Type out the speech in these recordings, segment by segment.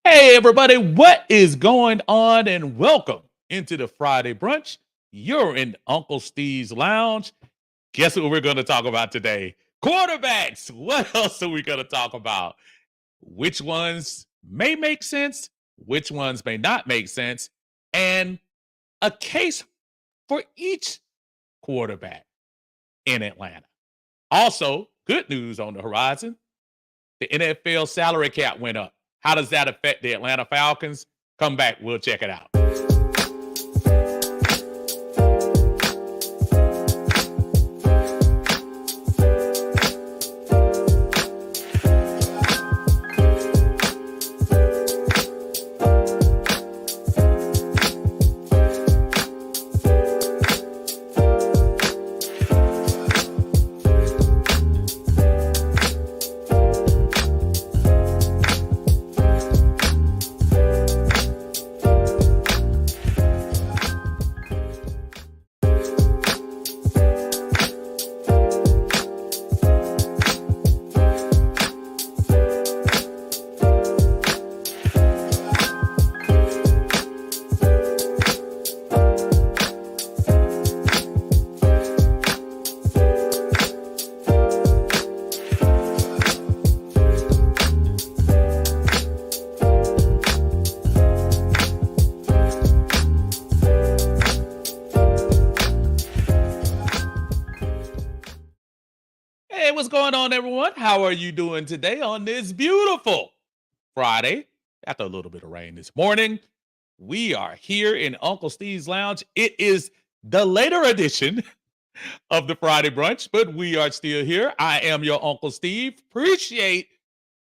Hey, everybody, what is going on? And welcome into the Friday brunch. You're in Uncle Steve's lounge. Guess what we're going to talk about today? Quarterbacks. What else are we going to talk about? Which ones may make sense, which ones may not make sense, and a case for each quarterback in Atlanta. Also, good news on the horizon. The NFL salary cap went up. How does that affect the Atlanta Falcons? Come back. We'll check it out. Hey, what's going on, everyone? How are you doing today on this beautiful Friday? After a little bit of rain this morning, we are here in Uncle Steve's Lounge. It is the later edition of the Friday brunch, but we are still here. I am your Uncle Steve. Appreciate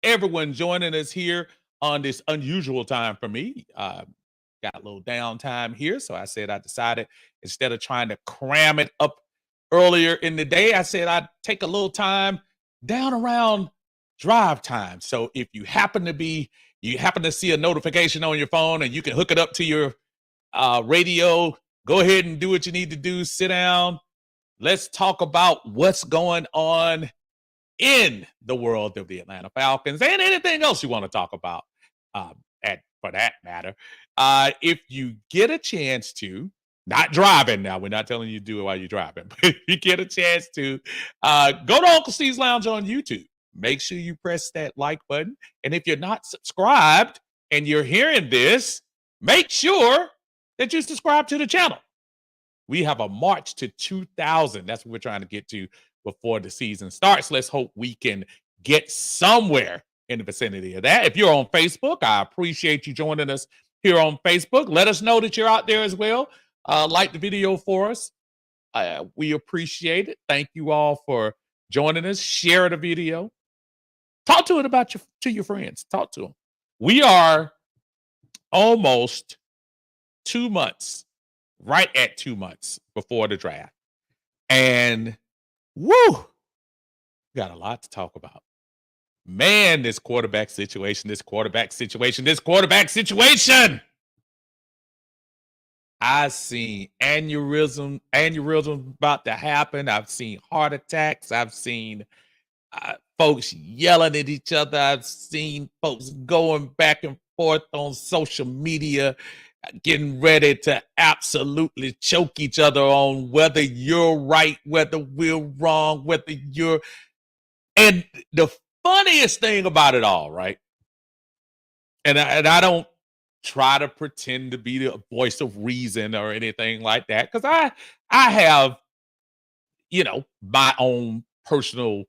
everyone joining us here on this unusual time for me. Got a little downtime here, so I decided instead of trying to cram it up earlier in the day, I said I'd take a little time down around drive time. So if you happen to see a notification on your phone and you can hook it up to your radio, go ahead and do what you need to do. Sit down. Let's talk about what's going on in the world of the Atlanta Falcons and anything else you want to talk about, for that matter. If you get a chance to, not driving now, we're not telling you to do it while you're driving, but if you get a chance to, go to Uncle Steve's Lounge on YouTube. Make sure you press that like button. And if you're not subscribed and you're hearing this, make sure that you subscribe to the channel. We have a march to 2,000. That's what we're trying to get to before the season starts. Let's hope we can get somewhere in the vicinity of that. If you're on Facebook, I appreciate you joining us here on Facebook. Let us know that you're out there as well. Like the video for us. We appreciate it. Thank you all for joining us. Share the video. Talk to it to your friends. Talk to them. We are almost 2 months, right at 2 months before the draft. And woo, got a lot to talk about. Man, this quarterback situation. I've seen aneurysm about to happen. I've seen heart attacks. I've seen folks yelling at each other. I've seen folks going back and forth on social media, getting ready to absolutely choke each other on whether you're right, whether we're wrong, and the funniest thing about it all, right? And I don't try to pretend to be the voice of reason or anything like that, because I have, my own personal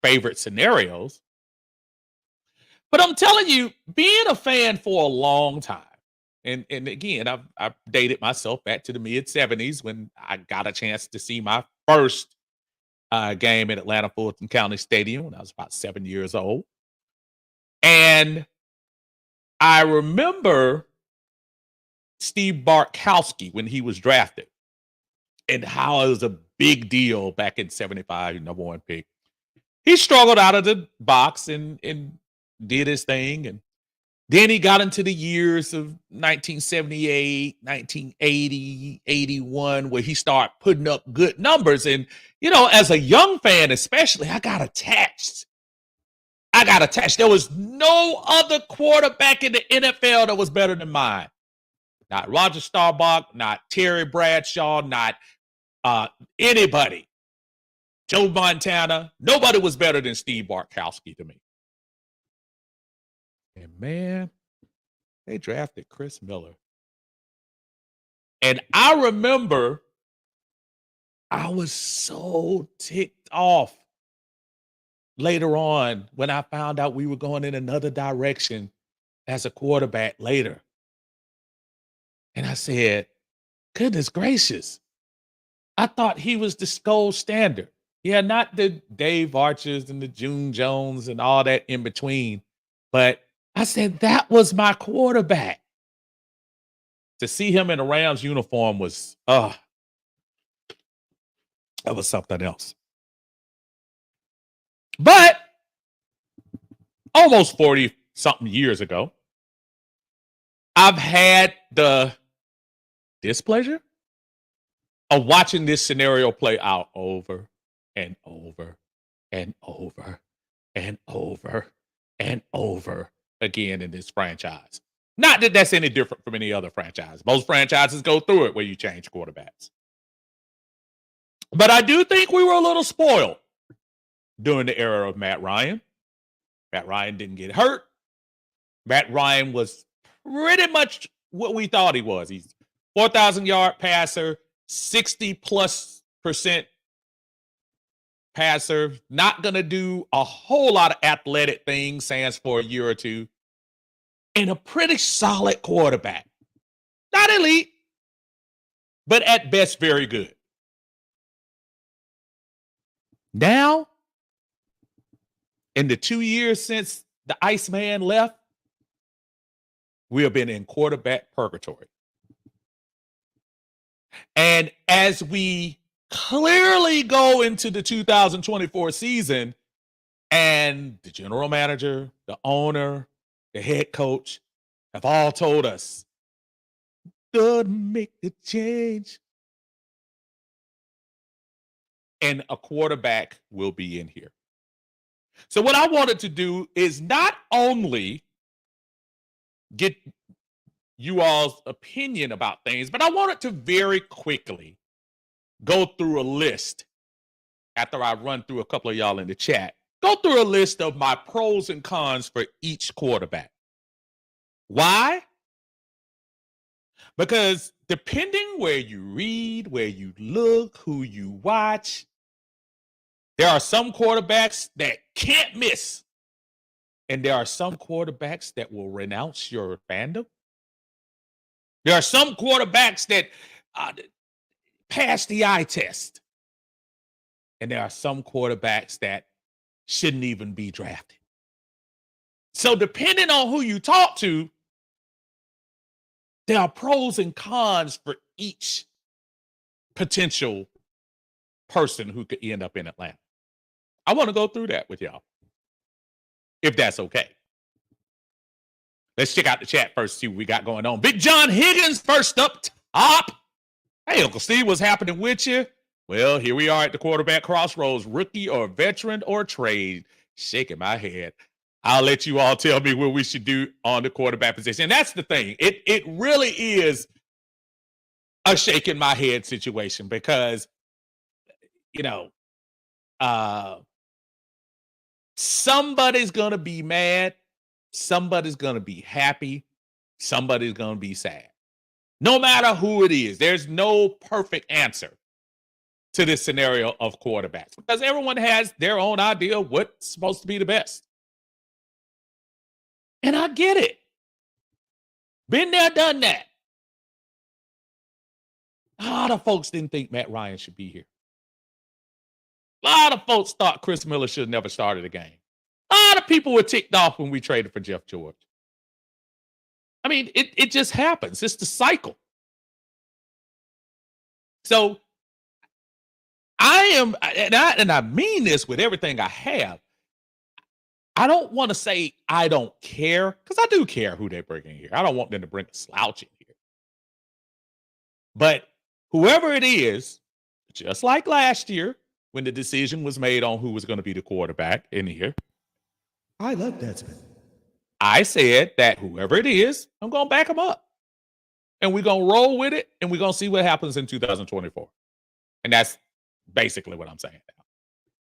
favorite scenarios. But I'm telling you, being a fan for a long time, and again, I've dated myself back to the mid '70s when I got a chance to see my first game at Atlanta Fulton County Stadium when I was about 7 years old, and I remember Steve Bartkowski when he was drafted and how it was a big deal back in '75, number one pick. He struggled out of the box and did his thing. And then he got into the years of 1978, 1980, 81, where he started putting up good numbers. And, as a young fan, especially, I got attached I got attached. There was no other quarterback in the NFL that was better than mine. Not Roger Staubach, not Terry Bradshaw, not anybody. Joe Montana. Nobody was better than Steve Bartkowski to me. And man, they drafted Chris Miller. And I remember I was so ticked off later on when I found out we were going in another direction as a quarterback later. And I said, goodness gracious. I thought he was the gold standard. Yeah, not the Dave Archers and the June Jones and all that in between. But I said, that was my quarterback. To see him in a Rams uniform was, that was something else. But almost 40-something years ago, I've had the displeasure of watching this scenario play out over and over and over and over and over again in this franchise. Not that that's any different from any other franchise. Most franchises go through it where you change quarterbacks. But I do think we were a little spoiled during the era of Matt Ryan. Matt Ryan didn't get hurt. Matt Ryan was pretty much what we thought he was. He's 4,000-yard passer, 60+% passer, not going to do a whole lot of athletic things, sans for a year or two, and a pretty solid quarterback. Not elite, but at best very good. Now, in the 2 years since the Iceman left, we have been in quarterback purgatory. And as we clearly go into the 2024 season, and the general manager, the owner, the head coach have all told us, gotta make the change. And a quarterback will be in here. So what I wanted to do is not only get you all's opinion about things, but I wanted to very quickly go through a list after I run through a couple of y'all in the chat. Go through a list of my pros and cons for each quarterback. Why? Because depending where you read, where you look, who you watch, there are some quarterbacks that can't miss. And there are some quarterbacks that will renounce your fandom. There are some quarterbacks that pass the eye test. And there are some quarterbacks that shouldn't even be drafted. So depending on who you talk to, there are pros and cons for each potential person who could end up in Atlanta. I want to go through that with y'all, if that's okay. Let's check out the chat first, see what we got going on. Big John Higgins first up top. Hey, Uncle Steve, what's happening with you? Well, here we are at the quarterback crossroads, rookie or veteran or trade. Shaking my head. I'll let you all tell me what we should do on the quarterback position. And that's the thing. It really is a shaking my head situation because, somebody's going to be mad. Somebody's going to be happy. Somebody's going to be sad. No matter who it is, there's no perfect answer to this scenario of quarterbacks because everyone has their own idea of what's supposed to be the best. And I get it. Been there, done that. A lot of folks didn't think Matt Ryan should be here. A lot of folks thought Chris Miller should have never started a game. A lot of people were ticked off when we traded for Jeff George. I mean, it just happens. It's the cycle. So I mean this with everything I have. I don't want to say I don't care, because I do care who they bring in here. I don't want them to bring a slouch in here. But whoever it is, just like last year, when the decision was made on who was going to be the quarterback in here, I love Desmond. I said that whoever it is, I'm going to back him up. And we're going to roll with it, and we're going to see what happens in 2024. And that's basically what I'm saying now.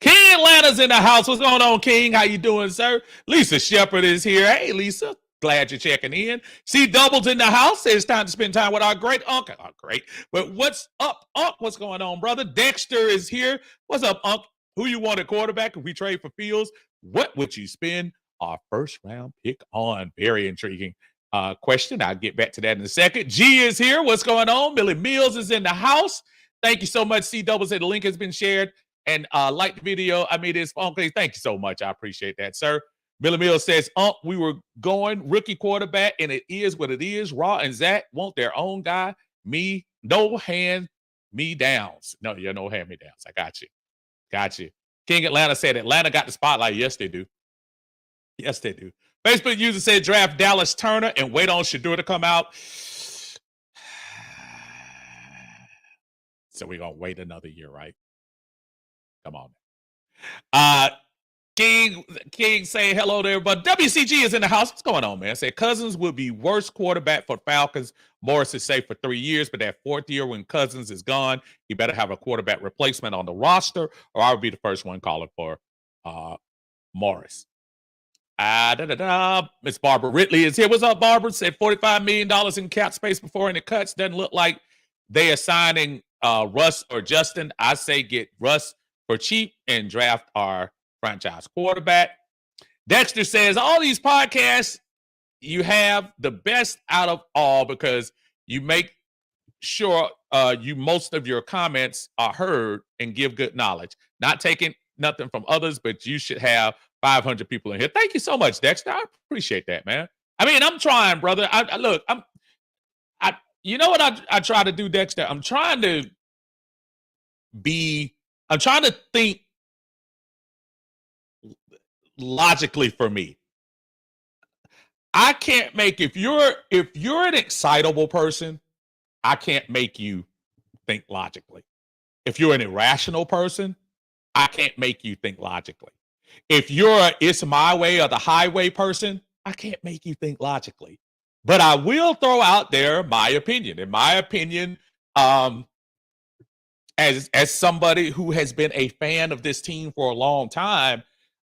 King Atlanta's in the house. What's going on, King? How you doing, sir? Lisa Shepherd is here. Hey, Lisa. Glad you're checking in. See Doubles in the house. It's time to spend time with our great uncle. Oh, great. But what's up, Unc? What's going on, brother? Dexter is here. What's up, Unc? Who you want at quarterback if we trade for Fields? What would you spend our first round pick on? Very intriguing question. I'll get back to that in a second. G is here. What's going on? Billy Mills is in the house. Thank you so much. C Double said the link has been shared. And like the video. I mean, it's funky. Thank you so much. I appreciate that, sir. Billy Mills says, we were going rookie quarterback, and it is what it is. Raw and Zach want their own guy. Me, no hand-me-downs. No, you're no hand-me-downs. I got you. Got you. King Atlanta said Atlanta got the spotlight. Yes, they do. Yes, they do. Facebook user said draft Dallas Turner and wait on Shedeur to come out. So we're going to wait another year, right? Come on. King saying hello to everybody. WCG is in the house. What's going on, man? Said Cousins will be worst quarterback for Falcons. Morris is safe for 3 years, but that fourth year when Cousins is gone, he better have a quarterback replacement on the roster, or I would be the first one calling for Morris. Miss Barbara Ridley is here. What's up, Barbara? Said $45 million in cap space before any cuts. Doesn't look like they are signing Russ or Justin. I say get Russ for cheap and draft our franchise quarterback. Dexter says all these podcasts, you have the best out of all because you make sure most of your comments are heard and give good knowledge. Not taking nothing from others, but you should have 500 people in here. Thank you so much, Dexter. I appreciate that, man. I mean, I'm trying, brother. You know what I try to do, Dexter? I'm trying to think logically for me. I can't make if you're an excitable person, I can't make you think logically. If you're an irrational person, I can't make you think logically. If you're a it's my way or the highway person, I can't make you think logically. But I will throw out there my opinion. In my opinion, as somebody who has been a fan of this team for a long time,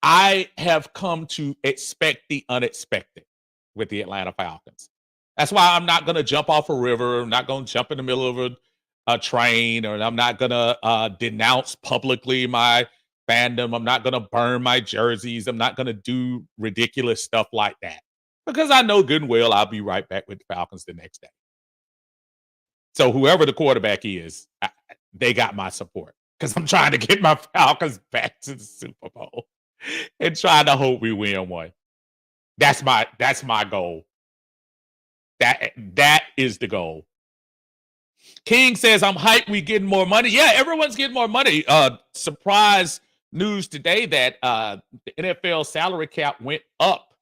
I have come to expect the unexpected with the Atlanta Falcons. That's why I'm not going to jump off a river. I'm not going to jump in the middle of a train, or I'm not going to denounce publicly my fandom. I'm not going to burn my jerseys. I'm not going to do ridiculous stuff like that because I know good and well I'll be right back with the Falcons the next day. So whoever the quarterback is, they got my support because I'm trying to get my Falcons back to the Super Bowl and trying to hope we win one. That's my goal. That is the goal. King says, I'm hyped. We getting more money. Yeah, everyone's getting more money. Surprise news today that the NFL salary cap went up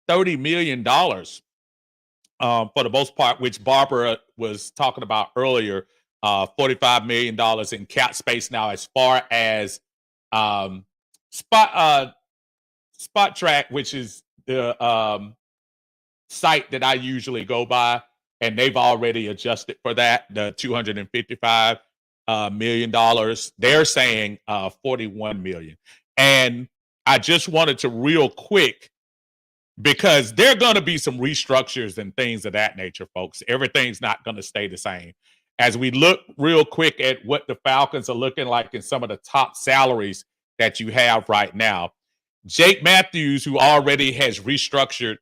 $30 million for the most part, which Barbara was talking about earlier. $45 million in cap space now as far as Spot Track, which is the site that I usually go by, and they've already adjusted for that, the $255 million. They're saying $41 million. And I just wanted to real quick, because there are going to be some restructures and things of that nature, folks. Everything's not going to stay the same. As we look real quick at what the Falcons are looking like in some of the top salaries that you have right now, Jake Matthews, who already has restructured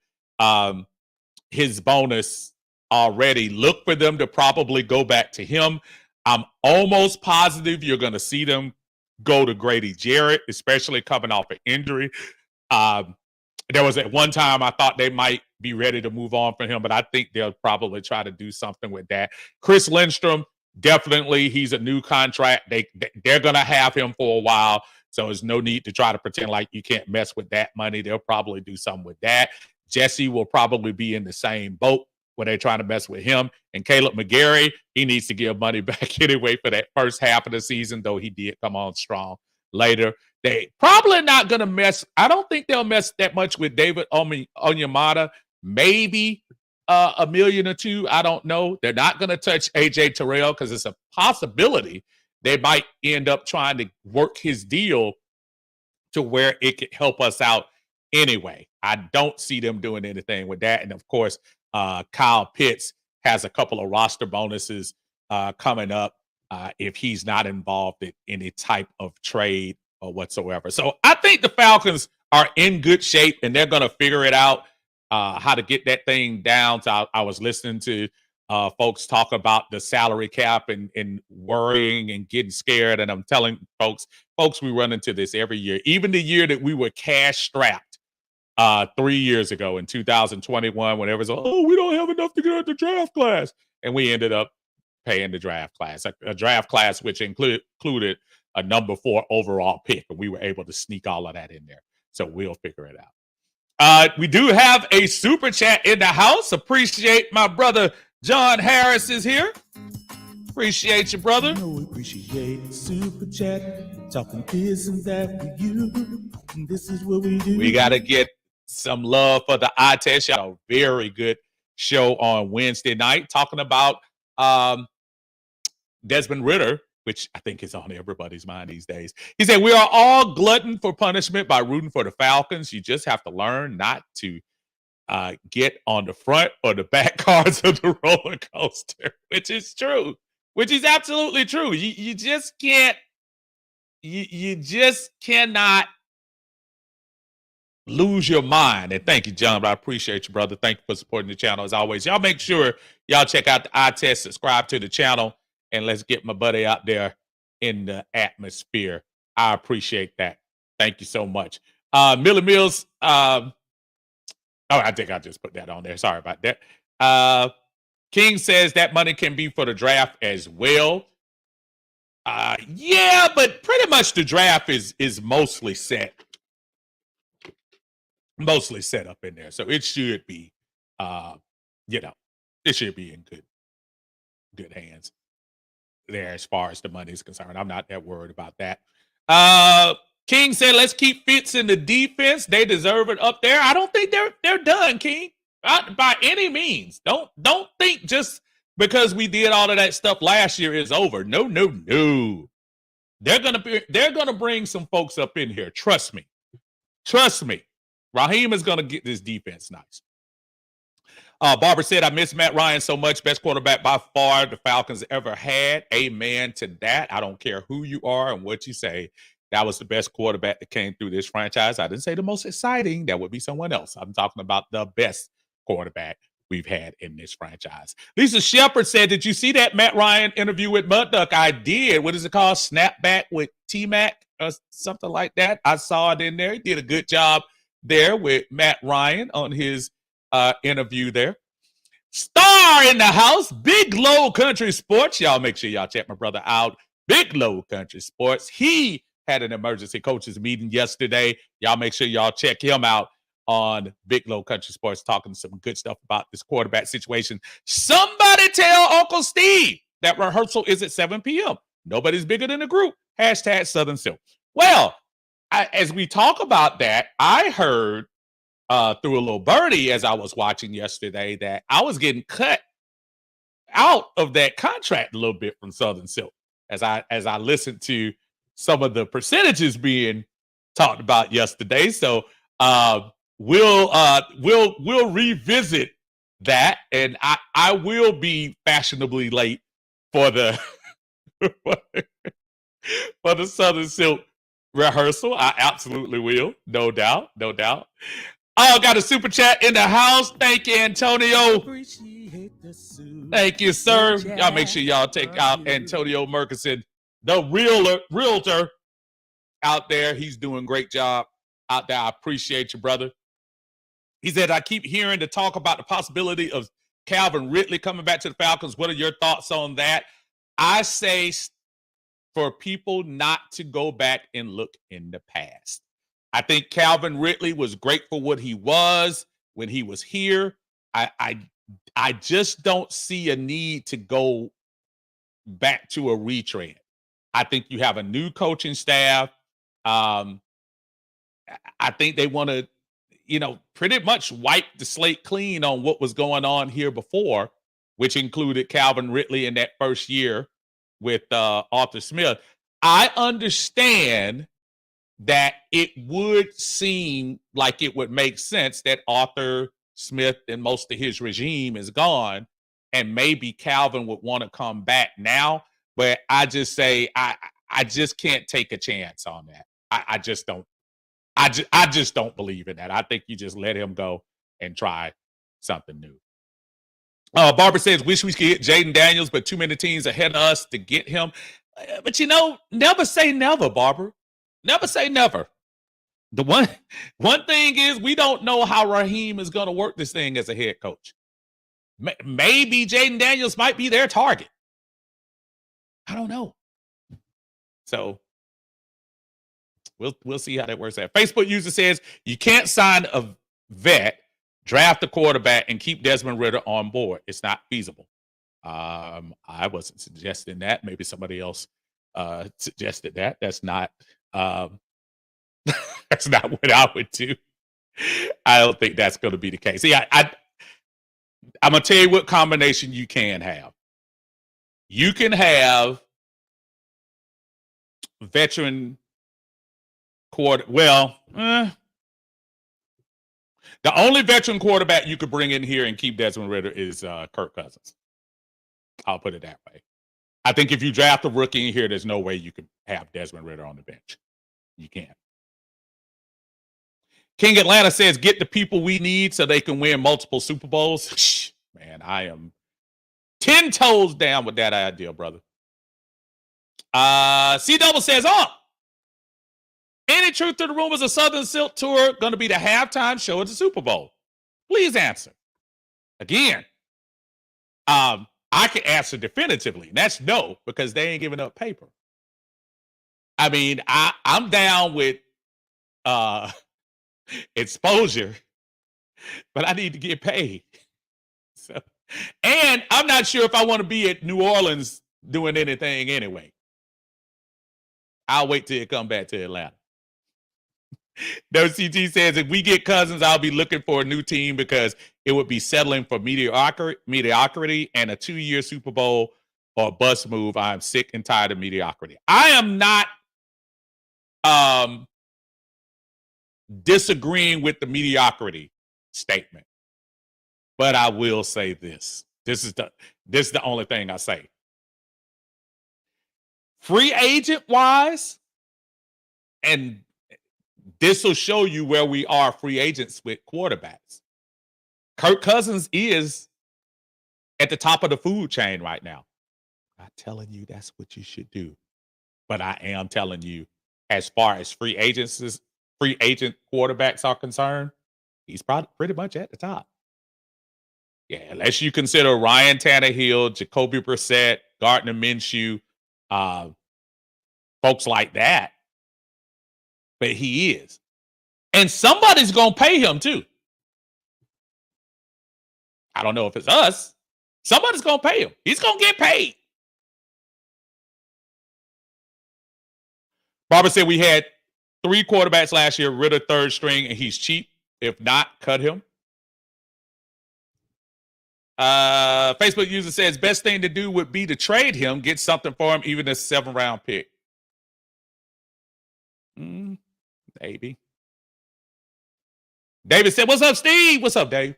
his bonus already, look for them to probably go back to him. I'm almost positive you're going to see them go to Grady Jarrett, especially coming off an injury. There was at one time I thought they might be ready to move on from him, but I think they'll probably try to do something with that. Chris Lindstrom, definitely, he's a new contract. They're going to have him for a while, so there's no need to try to pretend like you can't mess with that money. They'll probably do something with that. Jesse will probably be in the same boat when they're trying to mess with him. And Caleb McGarry, he needs to give money back anyway for that first half of the season, though he did come on strong later. They probably not going to mess. I don't think they'll mess that much with David Onyemata. Maybe a million or two. I don't know. They're not going to touch AJ Terrell because it's a possibility they might end up trying to work his deal to where it could help us out anyway. I don't see them doing anything with that. And of course, Kyle Pitts has a couple of roster bonuses coming up if he's not involved in any type of trade or whatsoever. So I think the Falcons are in good shape and they're going to figure it out how to get that thing down. So I was listening to folks talk about the salary cap and worrying and getting scared. And I'm telling folks, we run into this every year. Even the year that we were cash strapped 3 years ago in 2021, when everyone's like, oh, we don't have enough to get at the draft class. And we ended up paying the draft class, a draft class which included a number 4 overall pick. And we were able to sneak all of that in there. So we'll figure it out. We do have a super chat in the house. Appreciate my brother John Harris is here. Appreciate you, brother. We appreciate super chat. Talking this and that with you. And this is what we do. We got to get some love for the eye test. A very good show on Wednesday night talking about Desmond Ridder, which I think is on everybody's mind these days. He said, we are all glutton for punishment by rooting for the Falcons. You just have to learn not to get on the front or the back cars of the roller coaster, which is true, which is absolutely true. You just can't, you just cannot lose your mind. And thank you, John. But I appreciate you, brother. Thank you for supporting the channel as always. Y'all make sure y'all check out the eye test, subscribe to the channel, and let's get my buddy out there in the atmosphere. I appreciate that. Thank you so much. Millie Mills, I think I just put that on there. Sorry about that. King says that money can be for the draft as well. Yeah, but pretty much the draft is mostly set. Mostly set up in there. So it should be it should be in good hands there as far as the money is concerned. I'm not that worried about that. King said, let's keep Fitz in the defense. They deserve it up there. I don't think they're done, King. Not by any means. Don't think just because we did all of that stuff last year is over. No. They're gonna bring some folks up in here. Trust me. Raheem is gonna get this defense nice. Barbara said, I miss Matt Ryan so much. Best quarterback by far the Falcons ever had. Amen to that. I don't care who you are and what you say. That was the best quarterback that came through this franchise. I didn't say the most exciting. That would be someone else. I'm talking about the best quarterback we've had in this franchise. Lisa Shepard said, did you see that Matt Ryan interview with Mudduck? I did. What is it called? Snapback with T-Mac or something like that. I saw it in there. He did a good job there with Matt Ryan on his interview there. Star in the house. Big Low Country Sports. Y'all make sure y'all check my brother out. Big Low Country Sports. He had an emergency coaches meeting yesterday. Y'all make sure y'all check him out on Big Low Country Sports, talking some good stuff about this quarterback situation. Somebody tell Uncle Steve that rehearsal is at 7 p.m. Nobody's bigger than the group. Hashtag Southern Silk. Well, as we talk about that, I heard through a little birdie as I was watching yesterday that I was getting cut out of that contract a little bit from Southern Silk as I listened to some of the percentages being talked about yesterday. So we'll revisit that, and I will be fashionably late for the for the Southern Silk rehearsal. I absolutely will, no doubt. Oh, got a super chat in the house. Thank you, Antonio. Thank you, sir. Y'all make sure y'all take out Antonio Murkison, the realtor out there. He's doing a great job out there. I appreciate you, brother. He said, I keep hearing the talk about the possibility of Calvin Ridley coming back to the Falcons. What are your thoughts on that? I say for people not to go back and look in the past. I think Calvin Ridley was great for what he was when he was here. I just don't see a need to go back to a retread. I think you have a new coaching staff. Um, I think they want to, pretty much wipe the slate clean on what was going on here before, which included Calvin Ridley in that first year with Arthur Smith. I understand that it would seem like it would make sense that Arthur Smith and most of his regime is gone, and maybe Calvin would want to come back now. But I just say I just can't take a chance on that. I just don't. I just don't believe in that. I think you just let him go and try something new. Barbara says, wish we could get Jaden Daniels, but too many teams ahead of us to get him. But never say never, Barbara. Never say never. The one thing is we don't know how Raheem is going to work this thing as a head coach. Maybe Jaden Daniels might be their target. I don't know. So we'll see how that works out. Facebook user says you can't sign a vet, draft a quarterback, and keep Desmond Ridder on board. It's not feasible. I wasn't suggesting that. Maybe somebody else suggested that. That's not that's not what I would do. I don't think that's going to be the case. See, I'm gonna tell you what combination you can have. You can have veteran the only veteran quarterback you could bring in here and keep Desmond Ridder is Kirk Cousins. I'll put it that way. I think if you draft a rookie in here, there's no way you could have Desmond Ridder on the bench. You can't. King Atlanta says, get the people we need so they can win multiple Super Bowls. Man, I am 10 toes down with that idea, brother. C Double says, any truth to the rumors of Southern Silk Tour going to be the halftime show at the Super Bowl? Please answer. Again, I can answer definitively. And that's no, because they ain't giving up paper. I mean, I'm down with exposure, but I need to get paid. So, and I'm not sure if I want to be at New Orleans doing anything anyway. I'll wait till it come back to Atlanta. No, CT says, if we get Cousins, I'll be looking for a new team because it would be settling for mediocrity and a 2-year Super Bowl or a bust move. I'm sick and tired of mediocrity. I am not disagreeing with the mediocrity statement, but I will say this. This is the only thing I say. Free agent wise, and this will show you where we are free agents with quarterbacks. Kirk Cousins is at the top of the food chain right now. I'm not telling you that's what you should do, but I am telling you, as far as free agent quarterbacks are concerned, he's probably pretty much at the top. Yeah, unless you consider Ryan Tannehill, Jacoby Brissett, Gardner Minshew, folks like that. But he is. And somebody's going to pay him too. I don't know if it's us. Somebody's going to pay him. He's going to get paid. Barbara said we had 3 quarterbacks last year, Ridder third string, and he's cheap. If not, cut him. Facebook user says best thing to do would be to trade him, get something for him, even a 7th-round pick. Maybe. David said, what's up, Steve? What's up, Dave?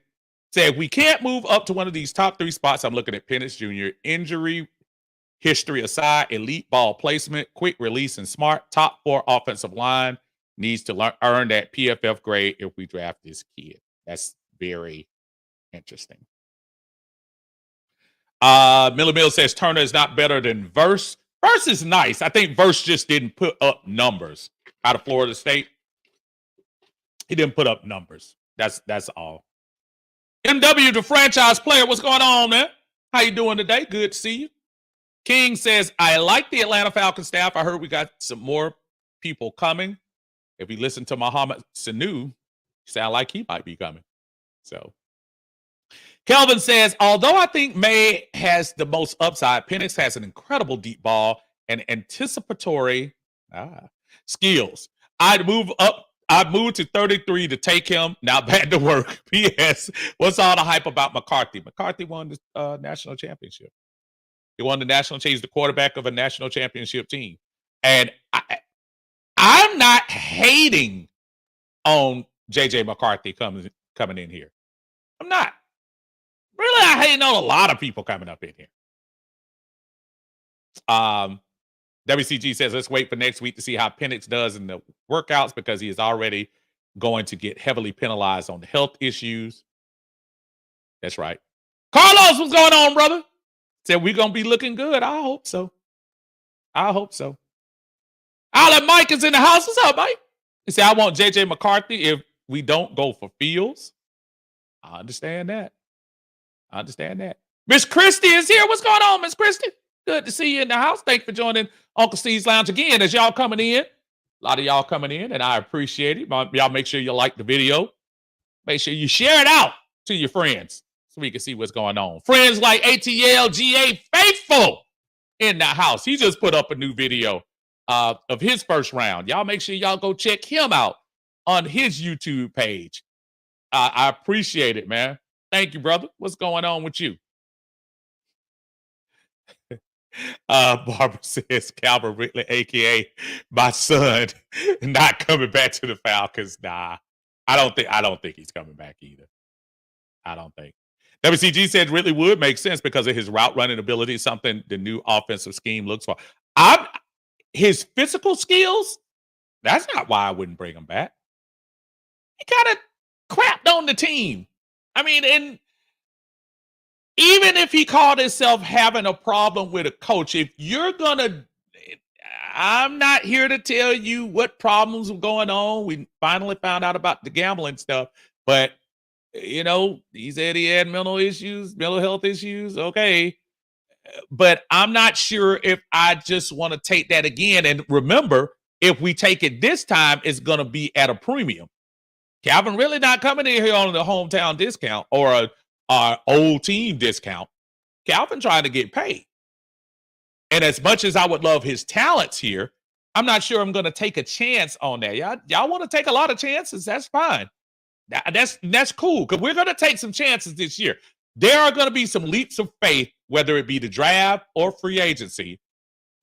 Said, we can't move up to one of these top 3 spots. I'm looking at Penix Jr. Injury history aside, elite ball placement, quick release, and smart. Top 4 offensive line needs to earn that PFF grade if we draft this kid. That's very interesting. Miller Mill says Turner is not better than Verse. Verse is nice. I think Verse just didn't put up numbers out of Florida State. He didn't put up numbers. That's all. MW, the franchise player. What's going on, man? How you doing today? Good to see you. King says, I like the Atlanta Falcons staff. I heard we got some more people coming. If you listen to Mohamed Sanu, sound like he might be coming. So Kelvin says, although I think May has the most upside, Penix has an incredible deep ball and anticipatory skills. I'd moved to 33 to take him. Now back to work. P.S. What's all the hype about McCarthy? McCarthy won the national championship. He won the national championship. He's the quarterback of a national championship team. And I'm not hating on J.J. McCarthy coming in here. I'm not. Really, I hating on a lot of people coming up in here. WCG says, let's wait for next week to see how Penix does in the workouts because he is already going to get heavily penalized on the health issues. That's right. Carlos, what's going on, brother? Said we're going to be looking good. I hope so. I hope so. Alan Mike is in the house. What's up, Mike? He said, I want J.J. McCarthy if we don't go for Fields. I understand that. Miss Christie is here. What's going on, Miss Christie? Good to see you in the house. Thanks for joining Uncle Steve's Lounge again. As y'all coming in, a lot of y'all coming in, and I appreciate it. Y'all make sure you like the video. Make sure you share it out to your friends so we can see what's going on. Friends like ATL GA Faithful in the house. He just put up a new video of his first round. Y'all make sure y'all go check him out on his YouTube page. I appreciate it, man. Thank you, brother. What's going on with you? Barbara says Calvin Ridley, aka my son, not coming back to the Falcons. Nah, I don't think he's coming back either. I don't think. WCG said Ridley would make sense because of his route running ability, something the new offensive scheme looks for. His physical skills, that's not why I wouldn't bring him back. He kind of crapped on the team. I mean, and even if he called himself having a problem with a coach, if you're gonna, I'm not here to tell you what problems were going on. We finally found out about the gambling stuff, but you know, he said he had mental health issues. Okay. But I'm not sure if I just want to take that again. And remember, if we take it this time, it's going to be at a premium. Calvin really not coming in here on the hometown discount or a old team discount. Calvin trying to get paid. And as much as I would love his talents here, I'm not sure I'm going to take a chance on that. Y'all want to take a lot of chances? That's fine. That's cool because we're going to take some chances this year. There are going to be some leaps of faith, whether it be the draft or free agency,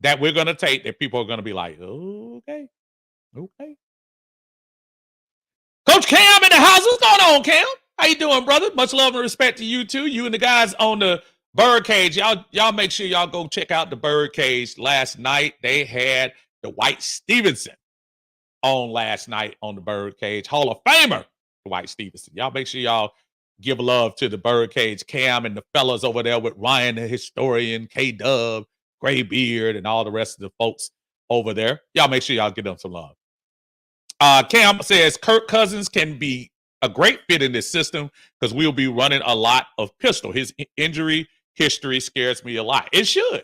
that we're going to take that people are going to be like, oh, okay. Coach Cam in the house. What's going on, Cam? How you doing, brother? Much love and respect to you, too. You and the guys on the Birdcage. Y'all make sure y'all go check out the Birdcage. Last night, they had the Dwight Stevenson on last night on the Birdcage. Hall of Famer, Dwight Stevenson. Y'all make sure y'all give love to the Birdcage, Cam and the fellas over there with Ryan, the historian, K-Dub, Gray Beard, and all the rest of the folks over there. Y'all make sure y'all give them some love. Cam says Kirk Cousins can be a great fit in this system because we'll be running a lot of pistol. His injury history scares me a lot. It should.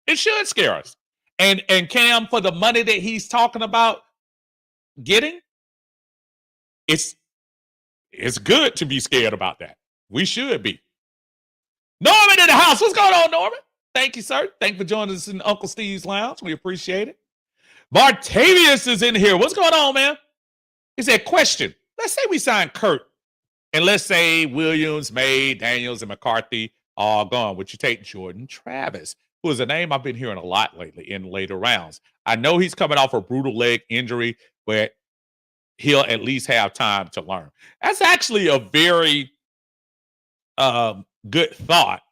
It should scare us. And Cam, for the money that he's talking about getting, it's good to be scared about that. We should be. Norman in the house. What's going on, Norman? Thank you, sir. Thank you for joining us in Uncle Steve's Lounge. We appreciate it. Martavius is in here. What's going on, man? He said, question. Let's say we sign Kurt, and let's say Williams, May, Daniels, and McCarthy all gone. Would you take Jordan Travis, who is a name I've been hearing a lot lately in later rounds? I know he's coming off a brutal leg injury, but he'll at least have time to learn. That's actually a very good thought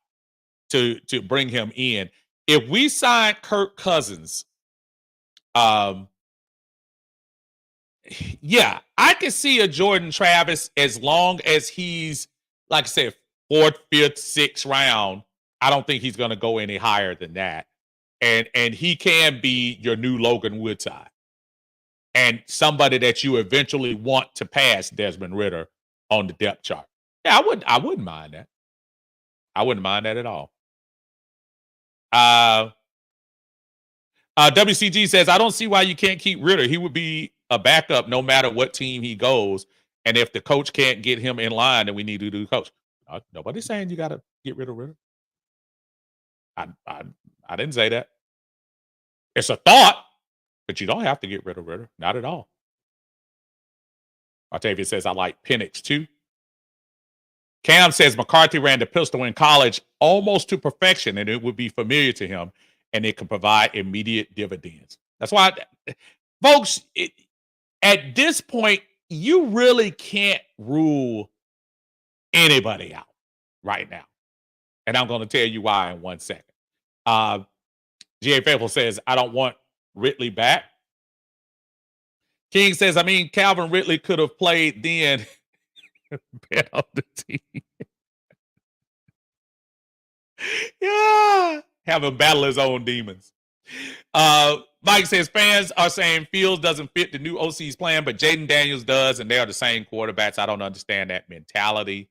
to bring him in. If we sign Kirk Cousins, yeah, I can see a Jordan Travis as long as he's, like I said, 4th, 5th, 6th round. I don't think he's going to go any higher than that. And he can be your new Logan Woodside and somebody that you eventually want to pass Desmond Ridder on the depth chart. Yeah, I wouldn't mind that. I wouldn't mind that at all. WCG says, I don't see why you can't keep Ridder. He would be a backup no matter what team he goes. And if the coach can't get him in line, then we need to do coach. Nobody's saying you got to get rid of Ridder. I didn't say that. It's a thought. But you don't have to get rid of Ritter. Not at all. Octavia says, I like Penix too. Cam says McCarthy ran the pistol in college almost to perfection, and it would be familiar to him, and it can provide immediate dividends. That's why, folks, at this point, you really can't rule anybody out right now. And I'm going to tell you why in 1 second. G.A. Faithful says, I don't want Ridley back. King says, I mean, Calvin Ridley could have played then. Bet on the team. Yeah. Have him battle his own demons. Mike says, fans are saying Fields doesn't fit the new OC's plan, but Jaden Daniels does, and they are the same quarterbacks. I don't understand that mentality.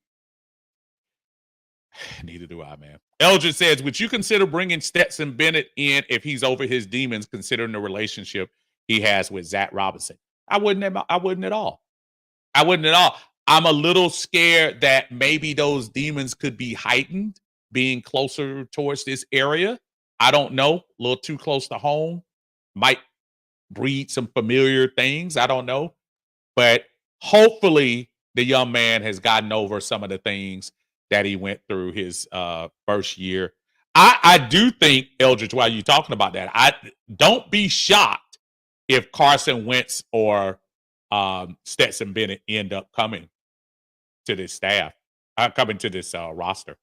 Neither do I, man. Eldridge says, would you consider bringing Stetson Bennett in if he's over his demons, considering the relationship he has with Zach Robinson? I wouldn't at all. I wouldn't at all. I'm a little scared that maybe those demons could be heightened being closer towards this area. I don't know. A little too close to home. Might breed some familiar things. I don't know. But hopefully the young man has gotten over some of the things that he went through his first year. I do think, Eldridge, while you're talking about that, I don't be shocked if Carson Wentz or Stetson Bennett end up coming to this staff, coming to this roster.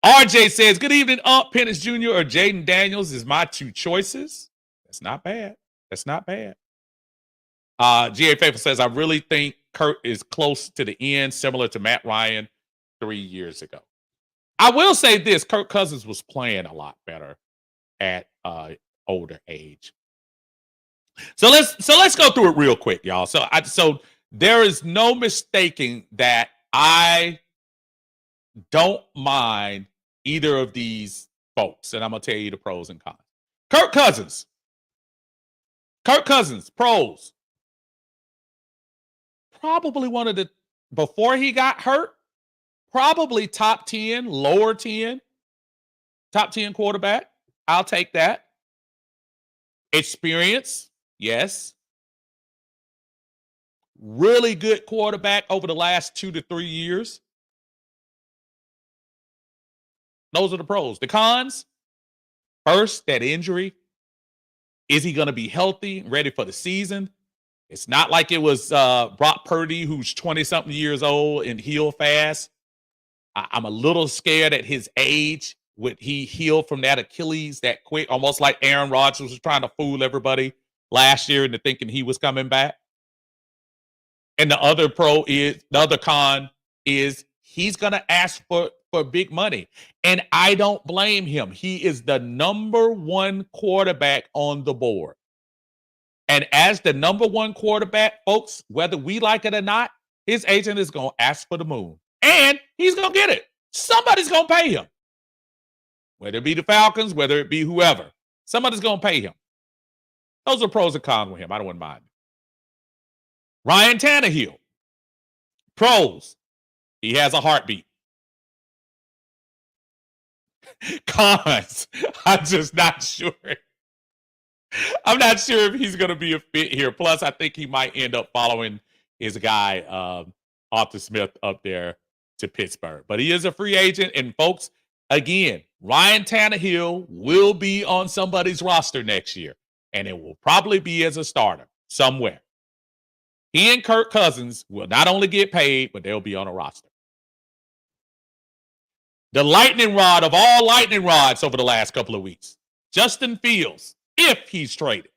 RJ says, good evening, Penix Jr. or Jaden Daniels is my two choices. That's not bad. That's not bad. G.A. Faithful says, I really think Kurt is close to the end, similar to Matt Ryan 3 years ago. I will say this, Kirk Cousins was playing a lot better at older age. So let's go through it real quick, y'all. So there is no mistaking that I don't mind either of these folks, and I'm gonna tell you the pros and cons. Kirk Cousins, pros. Probably one of the, before he got hurt, probably top 10, lower 10, top 10 quarterback. I'll take that. Experience, yes. Really good quarterback over the last 2 to 3 years. Those are the pros. The cons, first, that injury. Is he going to be healthy, ready for the season? It's not like it was Brock Purdy, who's 20-something years old and heal fast. I'm a little scared at his age. Would he heal from that Achilles that quick? Almost like Aaron Rodgers was trying to fool everybody last year into thinking he was coming back. And the other con is he's going to ask for big money. And I don't blame him. He is the number one quarterback on the board. And as the number one quarterback, folks, whether we like it or not, his agent is going to ask for the moon. And he's going to get it. Somebody's going to pay him. Whether it be the Falcons, whether it be whoever. Somebody's going to pay him. Those are pros and cons with him. I don't mind. Ryan Tannehill. Pros. He has a heartbeat. Cons. I'm just not sure. I'm not sure if he's going to be a fit here. Plus, I think he might end up following his guy, Arthur Smith, up there to Pittsburgh. But he is a free agent. And, folks, again, Ryan Tannehill will be on somebody's roster next year. And it will probably be as a starter somewhere. He and Kirk Cousins will not only get paid, but they'll be on a roster. The lightning rod of all lightning rods over the last couple of weeks. Justin Fields, if he's traded.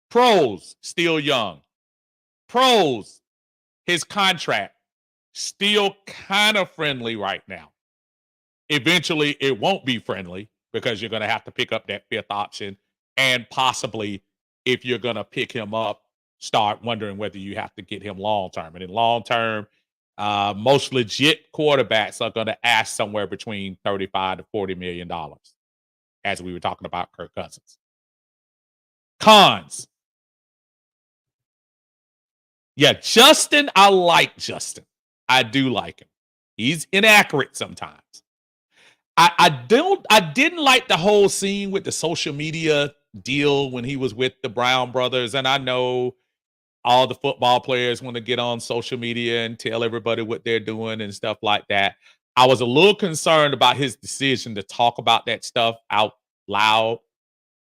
Pros, still young. Pros, his contract, still kind of friendly right now. Eventually, it won't be friendly because you're going to have to pick up that fifth option. And possibly, if you're going to pick him up, start wondering whether you have to get him long-term. And in long-term, most legit quarterbacks are going to ask somewhere between $35 to $40 million, as we were talking about Kirk Cousins. Cons. Yeah, Justin, I like Justin. I do like him. He's inaccurate sometimes. I didn't like the whole scene with the social media deal when he was with the Brown brothers. And I know all the football players want to get on social media and tell everybody what they're doing and stuff like that. I was a little concerned about his decision to talk about that stuff out loud.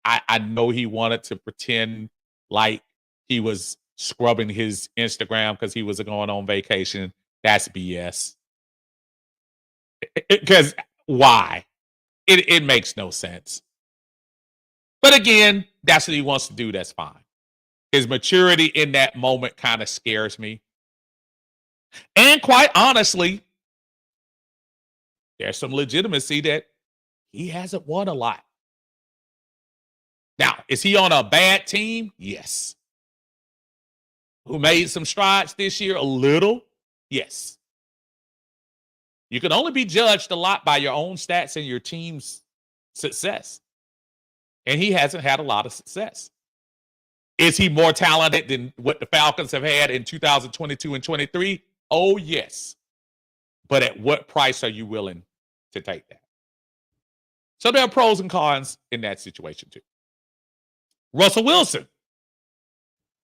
I know he wanted to pretend like he was scrubbing his Instagram because he was going on vacation. That's BS. Because why? It makes no sense. But again, that's what he wants to do. That's fine. His maturity in that moment kind of scares me. And quite honestly, there's some legitimacy that he hasn't won a lot. Now, is he on a bad team? Yes. Who made some strides this year? A little? Yes. You can only be judged a lot by your own stats and your team's success. And he hasn't had a lot of success. Is he more talented than what the Falcons have had in 2022 and 23? Oh, yes. But at what price are you willing to take that? So there are pros and cons in that situation too. Russell Wilson.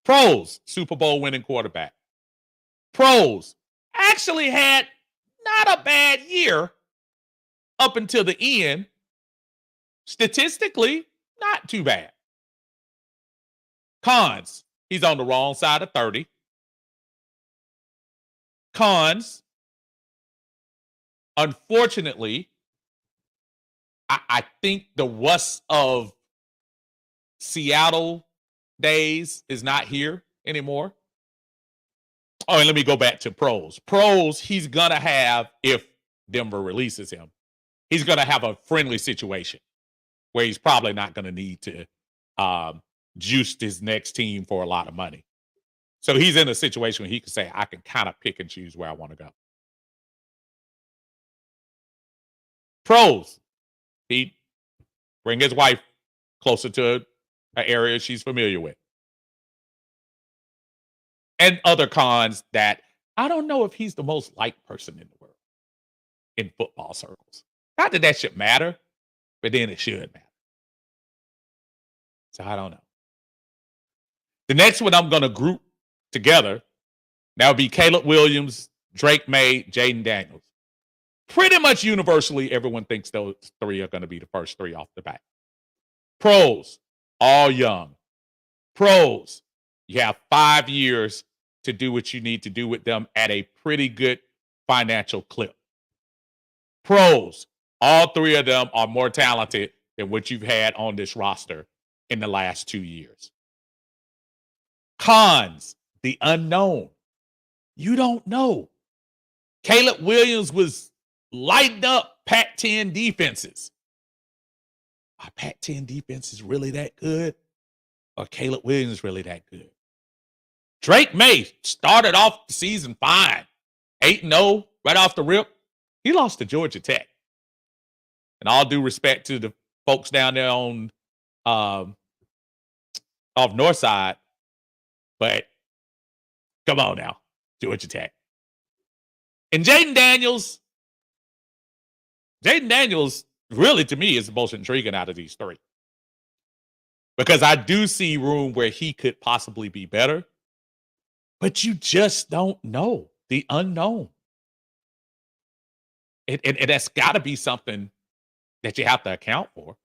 Pros, Super Bowl winning quarterback. Pros, actually had not a bad year up until the end. Statistically, not too bad. Cons, he's on the wrong side of 30. Cons, unfortunately, I think the rust of Seattle days is not here anymore. Oh, and let me go back to pros. Pros, he's going to have, if Denver releases him, he's going to have a friendly situation where he's probably not going to need to juice his next team for a lot of money. So he's in a situation where he can say, I can kind of pick and choose where I want to go. Pros, he bring his wife closer to an area she's familiar with. And other cons that I don't know if he's the most liked person in the world in football circles. Not that should matter, but then it should matter. So I don't know. The next one I'm going to group together, that would be Caleb Williams, Drake May, Jaden Daniels. Pretty much universally, everyone thinks those three are going to be the first three off the bat. Pros, all young. Pros, you have 5 years to do what you need to do with them at a pretty good financial clip. Pros, all three of them are more talented than what you've had on this roster in the last 2 years. Cons, the unknown. You don't know. Caleb Williams was lighting up Pac-10 defenses. Are Pac-10 defenses really that good? Or Caleb Williams really that good? Drake May started off the season fine. 8-0 right off the rip. He lost to Georgia Tech. And all due respect to the folks down there on off North Side, but come on now, Georgia Tech. And Jaden Daniels really to me is the most intriguing out of these three. Because I do see room where he could possibly be better, but you just don't know the unknown. And that's got to be something that you have to account for.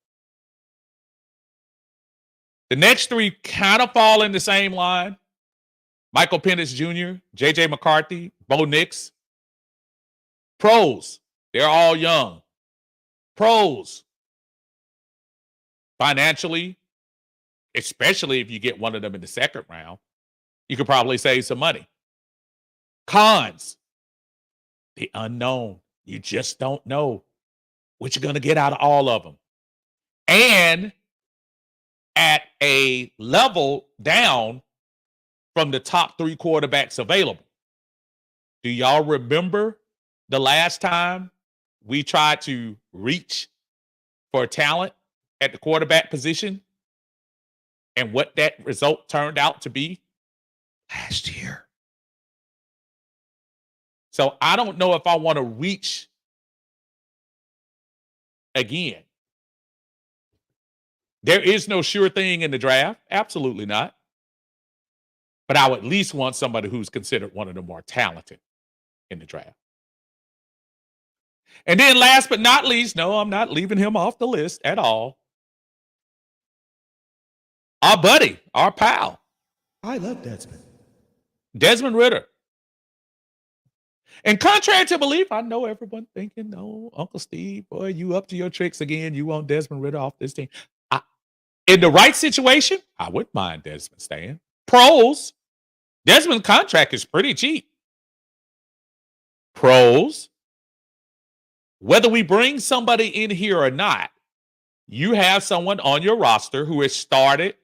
The next three kind of fall in the same line. Michael Penix Jr., J.J. McCarthy, Bo Nix. Pros, they're all young. Pros, financially, especially if you get one of them in the second round, you could probably save some money. Cons, the unknown. You just don't know what you're going to get out of all of them. And at a level down from the top three quarterbacks available. Do y'all remember the last time we tried to reach for talent at the quarterback position and what that result turned out to be last year? So I don't know if I want to reach again. There is no sure thing in the draft. Absolutely not. But I would at least want somebody who's considered one of the more talented in the draft. And then last but not least, no, I'm not leaving him off the list at all. Our buddy, our pal. I love Desmond. Desmond Ridder. And contrary to belief, I know everyone thinking, no, Uncle Steve, boy, you up to your tricks again. You want Desmond Ridder off this team. In the right situation, I wouldn't mind Desmond staying. Pros, Desmond's contract is pretty cheap. Pros, whether we bring somebody in here or not, you have someone on your roster who has started,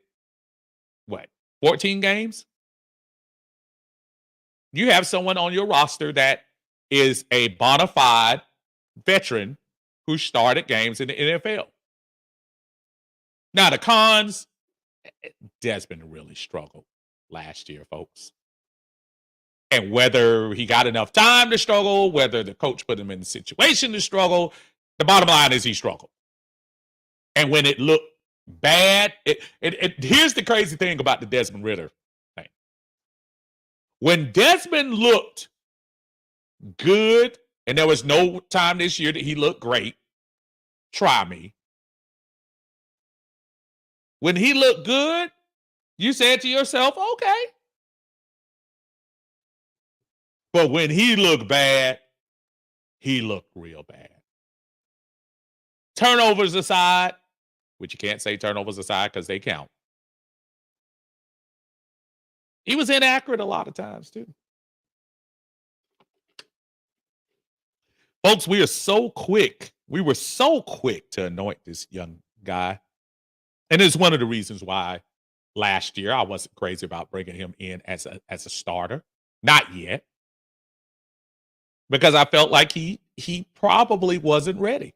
14 games? You have someone on your roster that is a bona fide veteran who started games in the NFL. Now, the cons, Desmond really struggled last year, folks. And whether he got enough time to struggle, whether the coach put him in the situation to struggle, the bottom line is he struggled. And when it looked bad, here's the crazy thing about the Desmond Ridder thing. When Desmond looked good, and there was no time this year that he looked great, try me. When he looked good, you said to yourself, okay. But when he looked bad, he looked real bad. Turnovers aside, which you can't say turnovers aside because they count. He was inaccurate a lot of times too. Folks, we were so quick to anoint this young guy. And it's one of the reasons why last year I wasn't crazy about bringing him in as a starter. Not yet. Because I felt like he probably wasn't ready.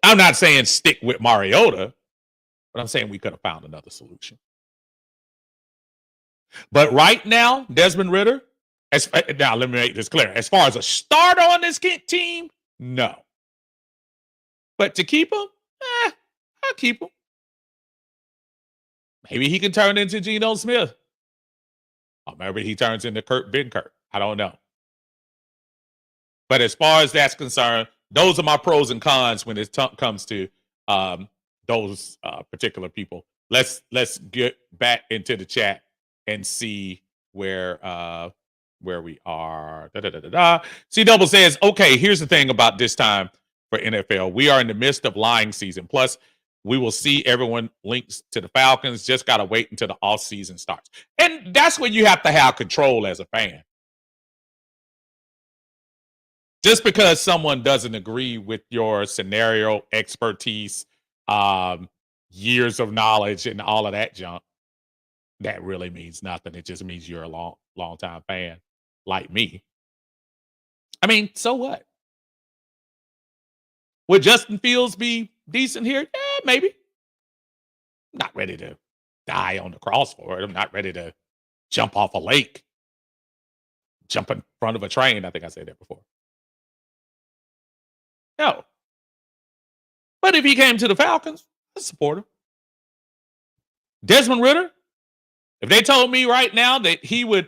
I'm not saying stick with Mariota, but I'm saying we could have found another solution. But right now, Desmond Ridder, now let me make this clear. As far as a starter on this team, no. But to keep him, I'll keep him. Maybe he can turn into Geno Smith. Or maybe he turns into Kurt Benkert. I don't know. But as far as that's concerned, those are my pros and cons when it comes to those particular people. Let's get back into the chat and see where we are. C Double says, okay, here's the thing about this time for NFL. We are in the midst of lying season. Plus, we will see everyone links to the Falcons. Just got to wait until the offseason starts. And that's when you have to have control as a fan. Just because someone doesn't agree with your scenario expertise, years of knowledge, and all of that junk, that really means nothing. It just means you're a long time fan like me. I mean, so what? Would Justin Fields be decent here? Yeah, maybe. I'm not ready to die on the cross for it. I'm not ready to jump off a lake, jump in front of a train. I think I said that before. No. But if he came to the Falcons, I'd support him. Desmond Ridder, if they told me right now that he's going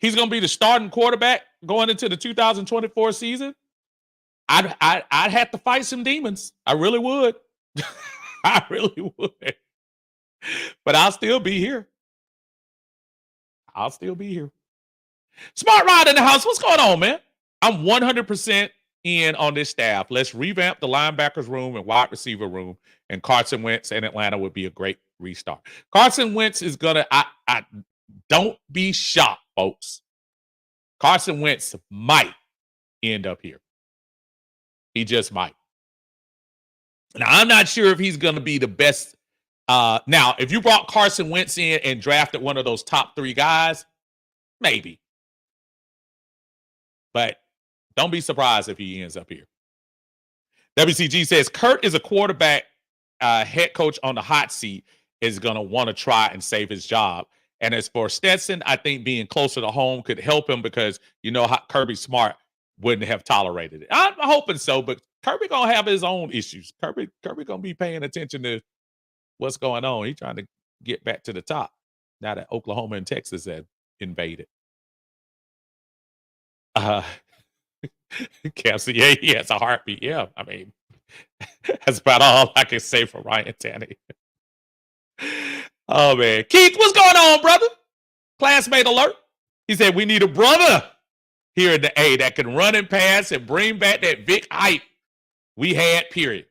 to be the starting quarterback going into the 2024 season, I'd have to fight some demons. I really would. I really would. But I'll still be here. Smart Rod in the house. What's going on, man? I'm 100% in on this staff. Let's revamp the linebackers room and wide receiver room, and Carson Wentz in Atlanta would be a great restart. Carson Wentz is gonna. I don't be shocked, folks. Carson Wentz might end up here. He just might. Now, I'm not sure if he's gonna be the best. Now, if you brought Carson Wentz in and drafted one of those top 3 guys, maybe. But don't be surprised if he ends up here. WCG says, Kurt is a quarterback head coach on the hot seat is going to want to try and save his job. And as for Stetson, I think being closer to home could help him because, you know, how Kirby Smart wouldn't have tolerated it. I'm hoping so, but Kirby going to have his own issues. Kirby going to be paying attention to what's going on. He's trying to get back to the top now that Oklahoma and Texas have invaded. Uh, Kelsey, yeah, he has a heartbeat. Yeah, I mean, that's about all I can say for Ryan Tannehill. Oh, man. Keith, what's going on, brother? Classmate alert. He said, we need a brother here in the A that can run and pass and bring back that Vic hype we had, period.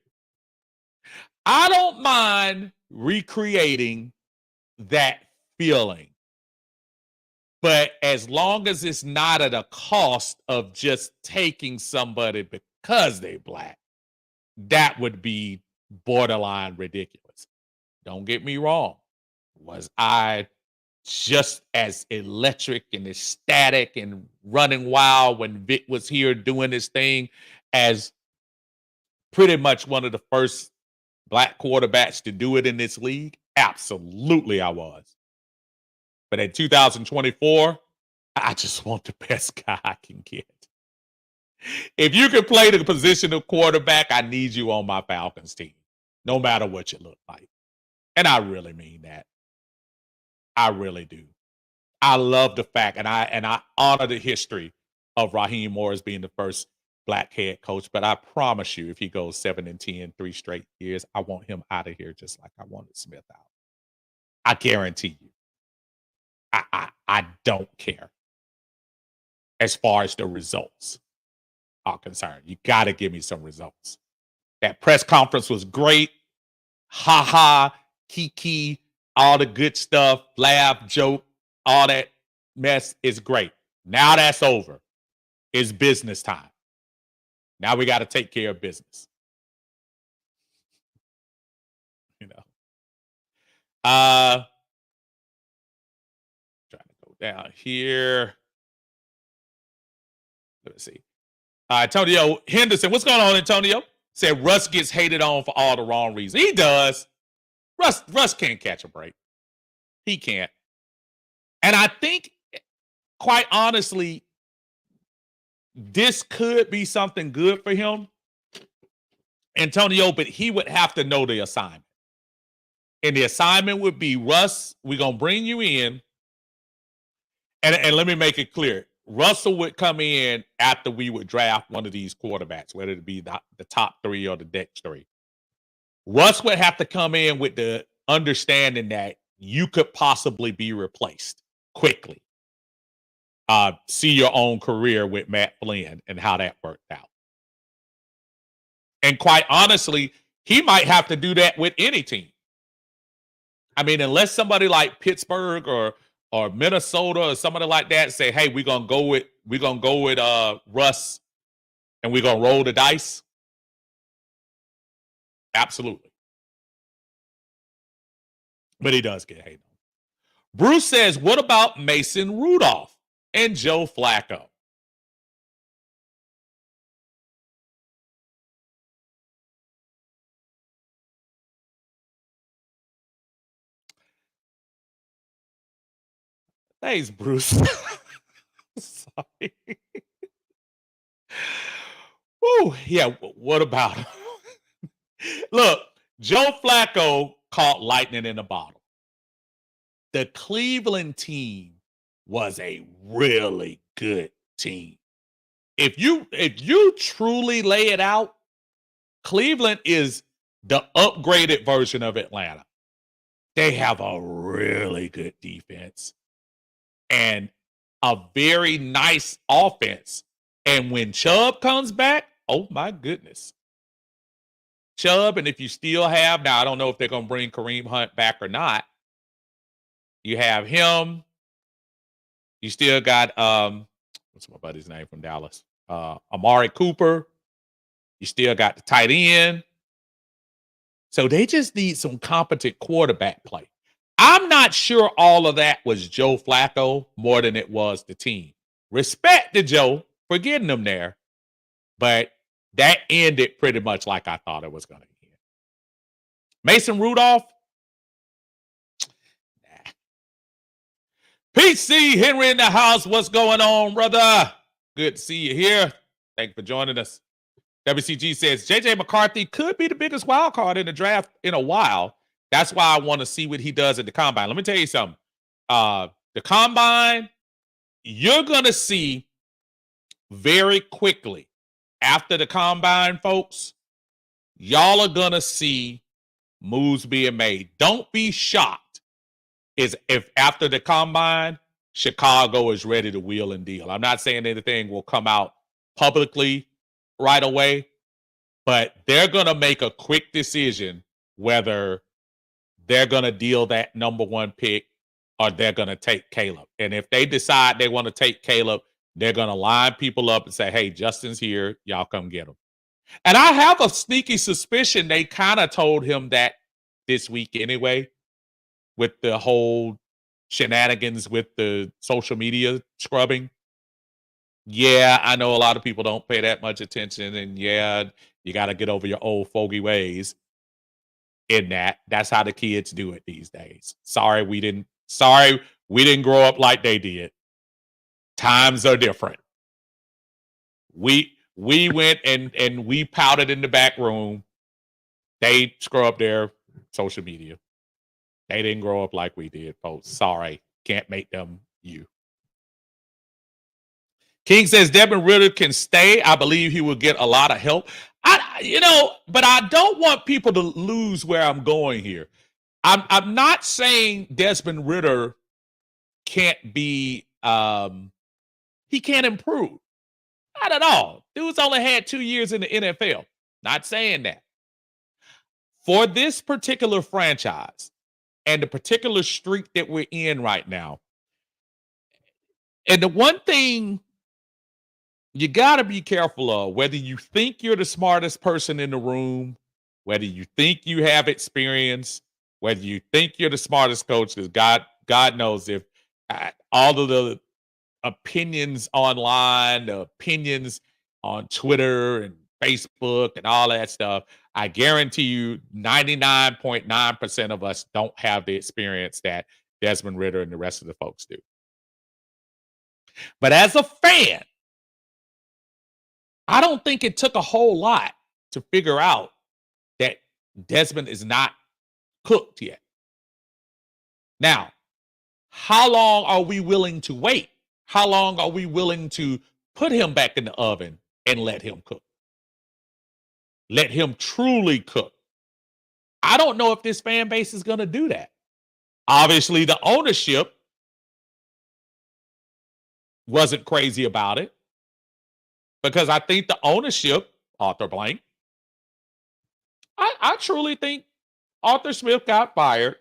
I don't mind recreating that feeling, but as long as it's not at a cost of just taking somebody because they black, that would be borderline ridiculous. Don't get me wrong. Was I just as electric and ecstatic and running wild when Vic was here doing his thing as pretty much one of the first black quarterbacks to do it in this league? Absolutely, I was. But in 2024, I just want the best guy I can get. If you can play the position of quarterback, I need you on my Falcons team, no matter what you look like. And I really mean that. I really do. I love the fact, and I honor the history of Raheem Morris being the first black head coach. But I promise you, if he goes 7-10, 3 straight years, I want him out of here just like I wanted Smith out. I guarantee you. I don't care as far as the results are concerned. You got to give me some results. That press conference was great. Ha ha, kiki, all the good stuff, laugh, joke, all that mess is great. Now that's over. It's business time. Now we got to take care of business. You know. Trying to go down here. Let's see. Antonio Henderson, what's going on, Antonio? Said Russ gets hated on for all the wrong reasons. He does. Russ can't catch a break. He can't. And I think, quite honestly, this could be something good for him, Antonio, but he would have to know the assignment. And the assignment would be, Russ, we're going to bring you in. And let me make it clear. Russell would come in after we would draft one of these quarterbacks, whether it be the top 3 or the next 3. Russ would have to come in with the understanding that you could possibly be replaced quickly. See your own career with Matt Flynn and how that worked out. And quite honestly, he might have to do that with any team. I mean, unless somebody like Pittsburgh or Minnesota or somebody like that say, hey, we're gonna go with Russ and we're gonna roll the dice. Absolutely. But he does get hated on. Bruce says, what about Mason Rudolph and Joe Flacco? Thanks, Bruce. Sorry. Woo, yeah, what about him? Look, Joe Flacco caught lightning in a bottle. The Cleveland team was a really good team. If you truly lay it out, Cleveland is the upgraded version of Atlanta. They have a really good defense and a very nice offense. And when Chubb comes back, oh my goodness. Chubb, and if you still have, now I don't know if they're going to bring Kareem Hunt back or not. You have him. You still got, what's my buddy's name from Dallas? Amari Cooper. You still got the tight end. So they just need some competent quarterback play. I'm not sure all of that was Joe Flacco more than it was the team. Respect to Joe for getting them there, but that ended pretty much like I thought it was going to end. Mason Rudolph? Nah. PC Henry in the house. What's going on, brother? Good to see you here. Thank you for joining us. WCG says, J.J. McCarthy could be the biggest wild card in the draft in a while. That's why I want to see what he does at the combine. Let me tell you something. The combine, you're going to see very quickly after the combine, folks, y'all are going to see moves being made. Don't be shocked if after the combine, Chicago is ready to wheel and deal. I'm not saying anything will come out publicly right away, but they're going to make a quick decision whether they're going to deal that number one pick or they're going to take Caleb. And if they decide they want to take Caleb, they're going to line people up and say, hey, Justin's here. Y'all come get him. And I have a sneaky suspicion they kind of told him that this week anyway, with the whole shenanigans with the social media scrubbing. Yeah, I know a lot of people don't pay that much attention. And yeah, you got to get over your old fogey ways in that. That's how the kids do it these days. Sorry, we didn't grow up like they did. Times are different. We went and we pouted in the back room. They screw up their social media. They didn't grow up like we did, folks. Sorry. Can't make them you. King says Desmond Ridder can stay. I believe he will get a lot of help. But I don't want people to lose where I'm going here. I'm not saying Desmond Ridder can't be he can't improve. Not at all. Dude's only had 2 years in the NFL. Not saying that. For this particular franchise and the particular streak that we're in right now, and the one thing you got to be careful of, whether you think you're the smartest person in the room, whether you think you have experience, whether you think you're the smartest coach, because God knows if all of the opinions online, the opinions on Twitter and Facebook and all that stuff, I guarantee you 99.9% of us don't have the experience that Desmond Ridder and the rest of the folks do. But as a fan, I don't think it took a whole lot to figure out that Desmond is not cooked yet. Now, how long are we willing to wait? How long are we willing to put him back in the oven and let him cook? Let him truly cook. I don't know if this fan base is going to do that. Obviously, the ownership wasn't crazy about it because I think the ownership, Arthur Blank, I truly think Arthur Smith got fired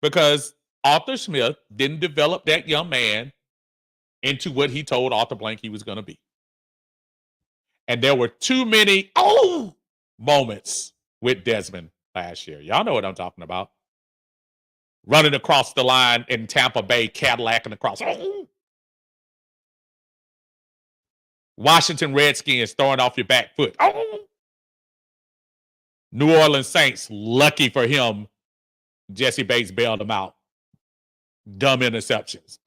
because Arthur Smith didn't develop that young man into what he told Arthur Blank he was going to be. And there were too many moments with Desmond last year. Y'all know what I'm talking about. Running across the line in Tampa Bay, Cadillacing across. Washington Redskins throwing off your back foot. New Orleans Saints, lucky for him, Jesse Bates bailed him out. Dumb interceptions.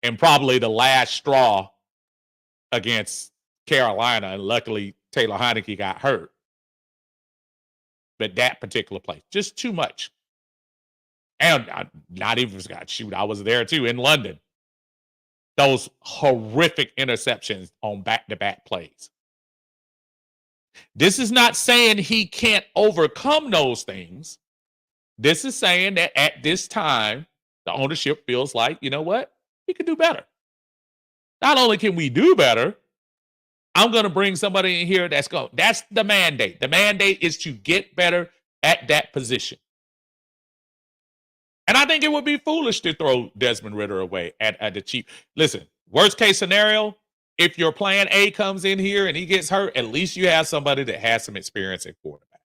And probably the last straw against Carolina, and luckily Taylor Heineke got hurt. But that particular play, just too much. And not even forgot, shoot, I was there too in London. Those horrific interceptions on back-to-back plays. This is not saying he can't overcome those things. This is saying that at this time, the ownership feels like, you know what? We could do better. Not only can we do better, I'm going to bring somebody in here that's the mandate. The mandate is to get better at that position. And I think it would be foolish to throw Desmond Ridder away at the cheap. Listen, worst case scenario, if your plan A comes in here and he gets hurt, at least you have somebody that has some experience at quarterback.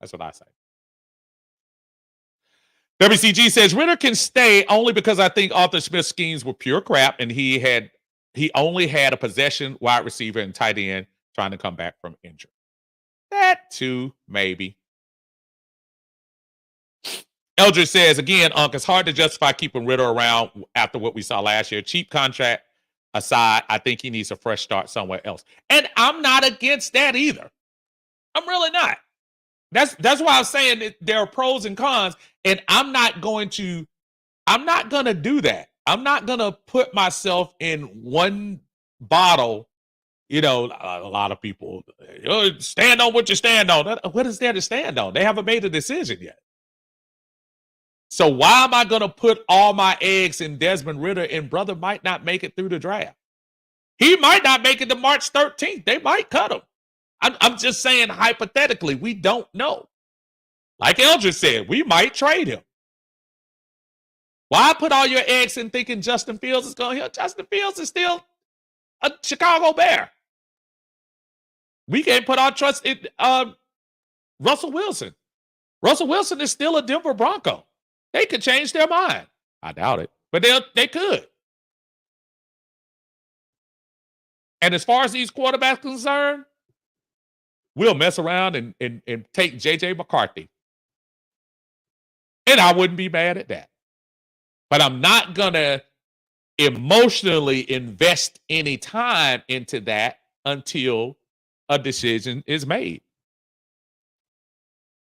That's what I say. WCG says Ridder can stay only because I think Arthur Smith's schemes were pure crap and he only had a possession wide receiver and tight end trying to come back from injury. That too, maybe. Eldridge says, again, Unc, it's hard to justify keeping Ridder around after what we saw last year. Cheap contract aside, I think he needs a fresh start somewhere else. And I'm not against that either. I'm really not. That's why I'm saying that there are pros and cons, and I'm not going to do that. I'm not gonna put myself in one bottle. You know, a lot of people stand on what you stand on. What is there to stand on? They haven't made a decision yet. So why am I gonna put all my eggs in Desmond Ridder, and brother might not make it through the draft? He might not make it to March 13th. They might cut him. I'm just saying hypothetically, we don't know. Like Eldridge said, we might trade him. Why put all your eggs in thinking Justin Fields is going to hit? Justin Fields is still a Chicago Bear. We can't put our trust in Russell Wilson. Russell Wilson is still a Denver Bronco. They could change their mind. I doubt it, but they could. And as far as these quarterbacks concerned, we'll mess around and take J.J. McCarthy. And I wouldn't be mad at that. But I'm not going to emotionally invest any time into that until a decision is made.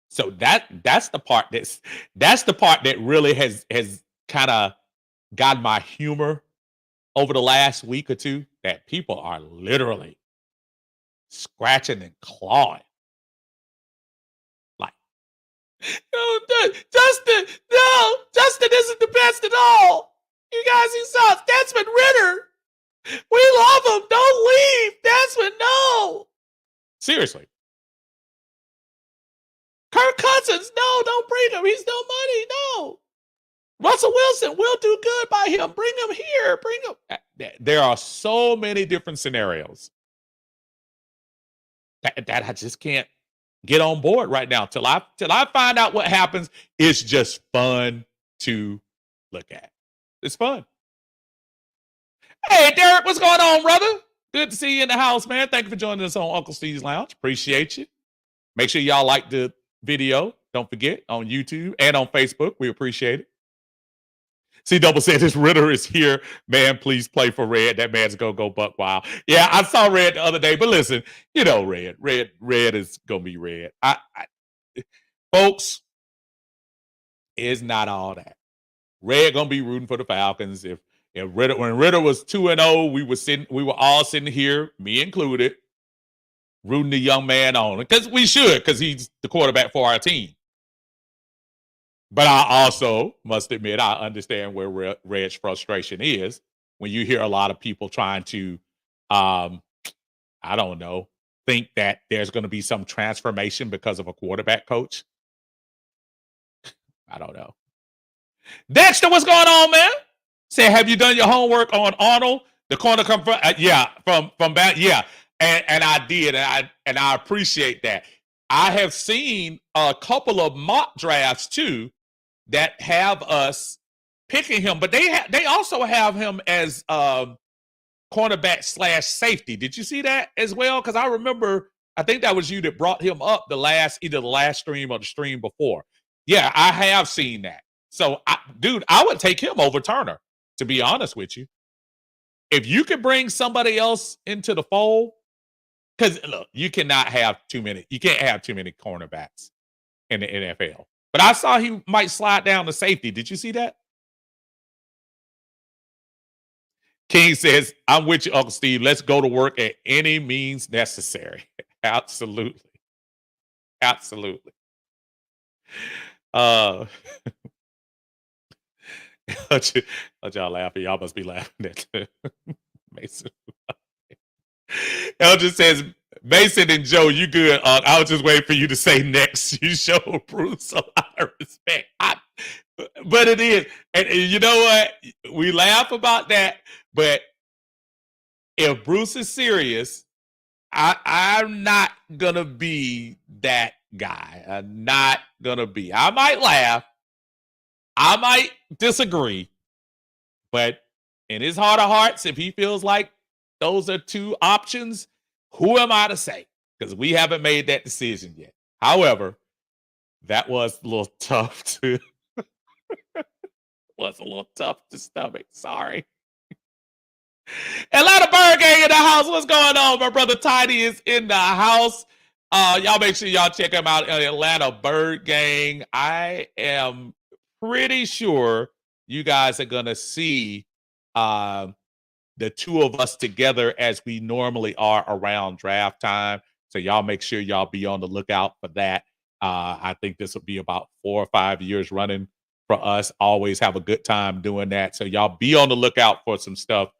So that's the part that really has kind of got my humor over the last week or two, that people are literally scratching and clawing. Like, Justin isn't the best at all. You guys, he sucks. Desmond Ridder, we love him. Don't leave. Desmond, no. Seriously. Kirk Cousins, no, don't bring him. He's no money, no. Russell Wilson, we'll do good by him. Bring him here. Bring him. There are so many different scenarios that I just can't get on board right now. Till I find out what happens. It's just fun to look at. It's fun. Hey, Derek, what's going on, brother? Good to see you in the house, man. Thank you for joining us on Uncle Steve's Lounge. Appreciate you. Make sure y'all like the video. Don't forget, on YouTube and on Facebook. We appreciate it. C-Double said his Ridder is here. Man, please play for Red. That man's going to go buck wild. Yeah, I saw Red the other day. But listen, you know Red. Red is going to be Red. Folks, it's not all that. Red going to be rooting for the Falcons. If Ridder, when Ridder was 2-0, we were all sitting here, me included, rooting the young man on. Because we should, because he's the quarterback for our team. But I also must admit, I understand where Red's frustration is when you hear a lot of people trying to, I don't know, think that there's going to be some transformation because of a quarterback coach. I don't know. Dexter, what's going on, man? Say, have you done your homework on Arnold? The corner come from, from back, yeah. And I did, and I appreciate that. I have seen a couple of mock drafts too that have us picking him, but they also have him as cornerback / safety. Did you see that as well? Because I remember, I think that was you that brought him up either the last stream or the stream before. Yeah, I have seen that. So, I would take him over Turner, to be honest with you. If you could bring somebody else into the fold, because look, you can't have too many cornerbacks in the NFL. But I saw he might slide down to safety. Did you see that? King says, I'm with you, Uncle Steve. Let's go to work at any means necessary. Absolutely. Absolutely. Y'all laughing. Y'all must be laughing at Mason. Eldridge says, Mason and Joe, you good. I was just waiting for you to say next. You show Bruce a lot of respect. But it is. And you know what? We laugh about that. But if Bruce is serious, I'm not going to be that guy. I'm not going to be. I might laugh. I might disagree. But in his heart of hearts, if he feels like those are two options, who am I to say? Because we haven't made that decision yet. However, that was a little tough to stomach. Sorry. Atlanta Bird Gang in the house. What's going on? My brother Tiny is in the house. Y'all make sure y'all check him out at Atlanta Bird Gang. I am pretty sure you guys are gonna see the two of us together as we normally are around draft time. So y'all make sure y'all be on the lookout for that. I think this will be about 4 or 5 years running for us. Always have a good time doing that. So y'all be on the lookout for some stuff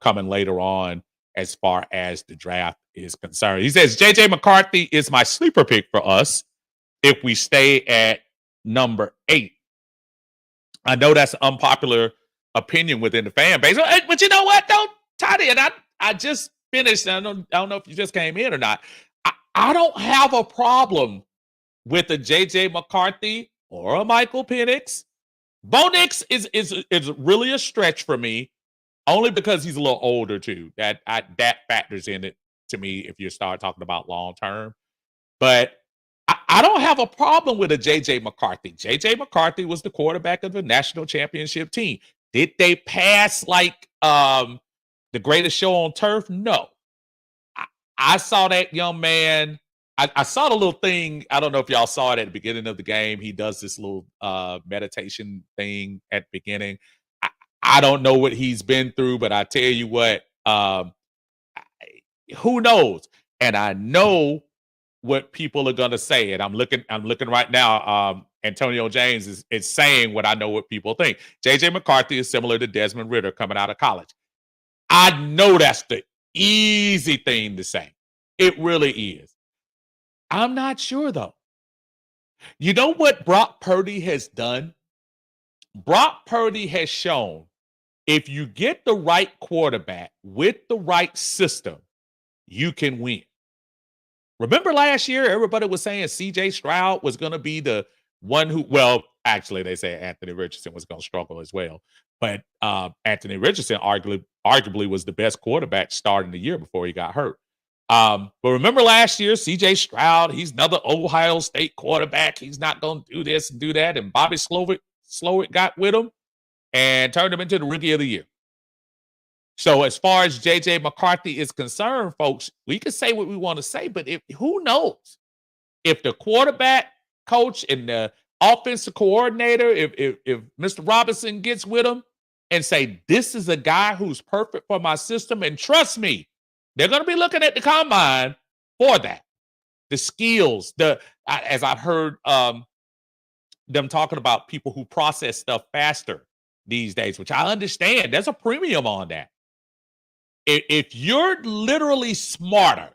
coming later on as far as the draft is concerned. He says JJ McCarthy is my sleeper pick for us if we stay at number 8. I know that's an unpopular opinion within the fan base, but you know what? Don't Toddy, and I just finished. I don't know if you just came in or not. I don't have a problem with a JJ McCarthy or a Michael Penix. Bo Nix is really a stretch for me, only because he's a little older too. That factors in it to me if you start talking about long term. But I don't have a problem with a JJ McCarthy. JJ McCarthy was the quarterback of the national championship team. Did they pass like the greatest show on turf? No. I saw that young man. I saw the little thing. I don't know if y'all saw it at the beginning of the game. He does this little meditation thing at the beginning. I don't know what he's been through, but I tell you what, who knows? And I know what people are gonna say. And I'm looking right now. Antonio James is saying what I know what people think. JJ McCarthy is similar to Desmond Ridder coming out of college. I know that's the easy thing to say. It really is. I'm not sure though. You know what Brock Purdy has done? Brock Purdy has shown if you get the right quarterback with the right system, you can win. Remember last year, everybody was saying CJ Stroud was going to be the one who, well, actually, they say Anthony Richardson was going to struggle as well. But Anthony Richardson arguably was the best quarterback starting the year before he got hurt. But remember last year, CJ Stroud, he's another Ohio State quarterback. He's not going to do this and do that. And Bobby Slowick got with him and turned him into the rookie of the year. So as far as JJ McCarthy is concerned, folks, we can say what we want to say, but who knows if the quarterback coach and the offensive coordinator, if Mr. Robinson gets with him and say, this is a guy who's perfect for my system. And trust me, they're going to be looking at the combine for that. The skills, as I've heard them talking about people who process stuff faster these days, which I understand. There's a premium on that. If you're literally smarter,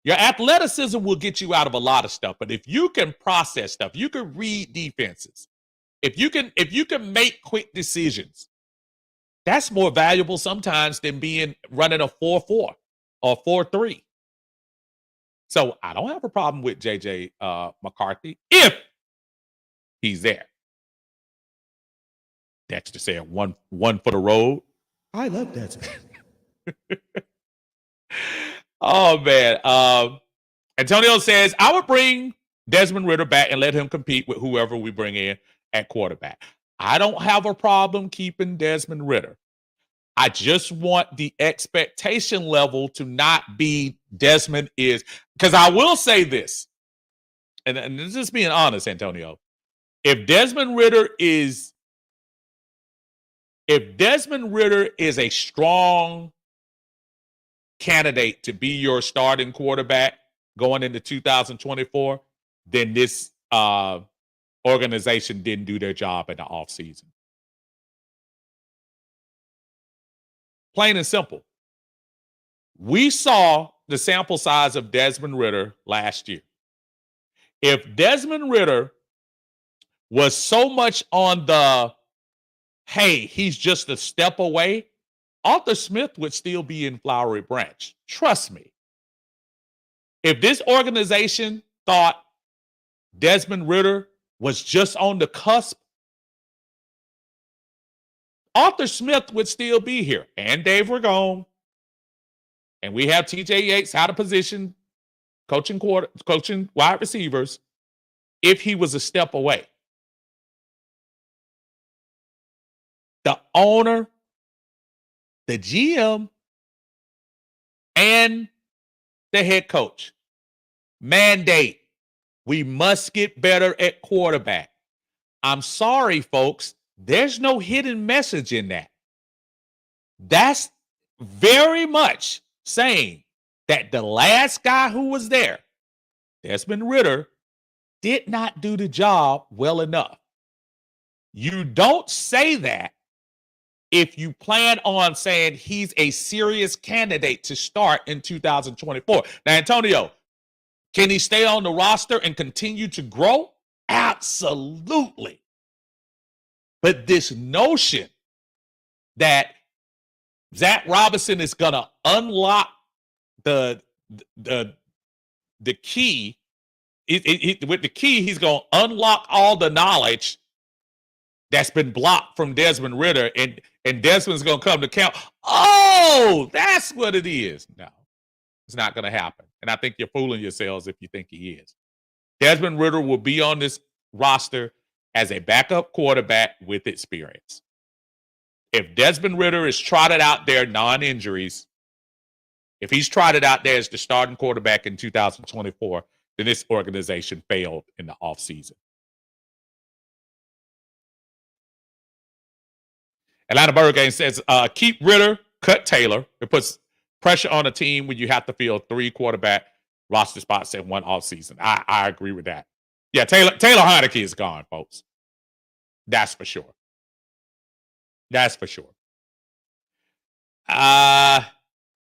your athleticism will get you out of a lot of stuff. But if you can process stuff, you can read defenses. If you can make quick decisions, that's more valuable sometimes than running a 4-4 or 4-3. So I don't have a problem with JJ McCarthy if he's there. Dexter said one for the road. I love that. Oh man. Antonio says, I would bring Desmond Ridder back and let him compete with whoever we bring in at quarterback. I don't have a problem keeping Desmond Ridder. I just want the expectation level to not be Desmond is, because I will say this, and this is being honest, Antonio. If Desmond Ridder is a strong candidate to be your starting quarterback going into 2024, then this organization didn't do their job in the offseason. Plain and simple. We saw the sample size of Desmond Ridder last year. If Desmond Ridder was so much on the, hey, he's just a step away, Arthur Smith would still be in Flowery Branch. Trust me. If this organization thought Desmond Ridder was just on the cusp, Arthur Smith would still be here, and Dave Ragone, and we have TJ Yates out of position, coaching wide receivers, if he was a step away. The owner, the GM, and the head coach Mandate. We must get better at quarterback. I'm sorry, folks. There's no hidden message in that. That's very much saying that the last guy who was there, Desmond Ridder, did not do the job well enough. You don't say that if you plan on saying he's a serious candidate to start in 2024. Now, Antonio, can he stay on the roster and continue to grow? Absolutely. But this notion that Zach Robinson is going to unlock the key, with the key, he's going to unlock all the knowledge that's been blocked from Desmond Ridder, and Desmond's going to come to camp. Oh, that's what it is. No, it's not going to happen. And I think you're fooling yourselves if you think he is. Desmond Ridder will be on this roster as a backup quarterback with experience. If Desmond Ridder is trotted out there non-injuries, if he's trotted out there as the starting quarterback in 2024, then this organization failed in the offseason. Atlanta Burger says, keep Ridder, cut Taylor. It puts pressure on a team when you have to fill 3 quarterback roster spots in one offseason. I agree with that. Yeah, Taylor Heineke is gone, folks. That's for sure. That's for sure.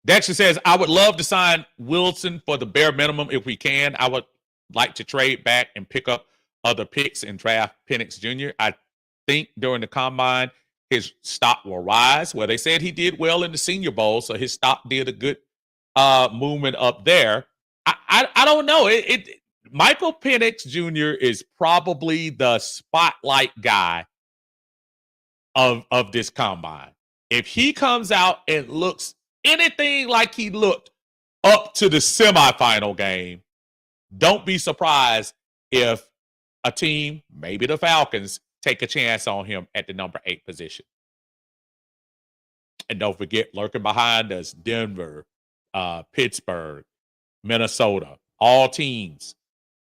Dexter says, I would love to sign Wilson for the bare minimum if we can. I would like to trade back and pick up other picks and draft Penix Jr. I think during the combine, his stock will rise. Well, they said he did well in the Senior Bowl, so his stock did a good movement up there. I don't know. Michael Penix Jr. is probably the spotlight guy of this combine. If he comes out and looks anything like he looked up to the semifinal game, don't be surprised if a team, maybe the Falcons, take a chance on him at the number 8 position. And don't forget, lurking behind us, Denver, Pittsburgh, Minnesota, all teams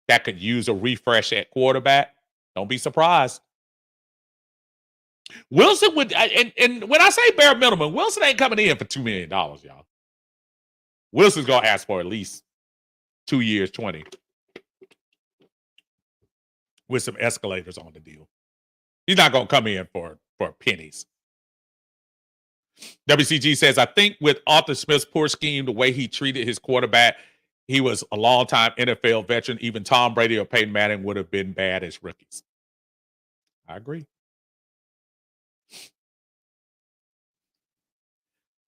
that could use a refresh at quarterback. Don't be surprised. Wilson would, and when I say bare minimum, Wilson ain't coming in for $2 million, y'all. Wilson's going to ask for at least 2 years, 20, with some escalators on the deal. He's not going to come in for pennies. WCG says, I think with Arthur Smith's poor scheme, the way he treated his quarterback, he was a long-time NFL veteran. Even Tom Brady or Peyton Manning would have been bad as rookies. I agree.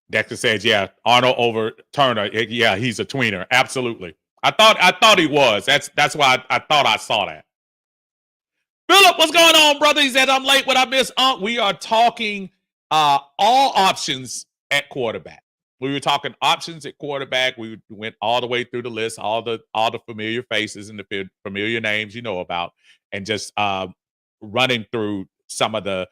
Dexter says, yeah, Arnold over Turner. Yeah, he's a tweener. Absolutely. I thought he was. That's why I thought I saw that. Philip, what's going on, brother? He said, I'm late. What I missed? We are talking all options at quarterback. We were talking options at quarterback. We went all the way through the list, all the familiar faces and the familiar names you know about, and just running through some of the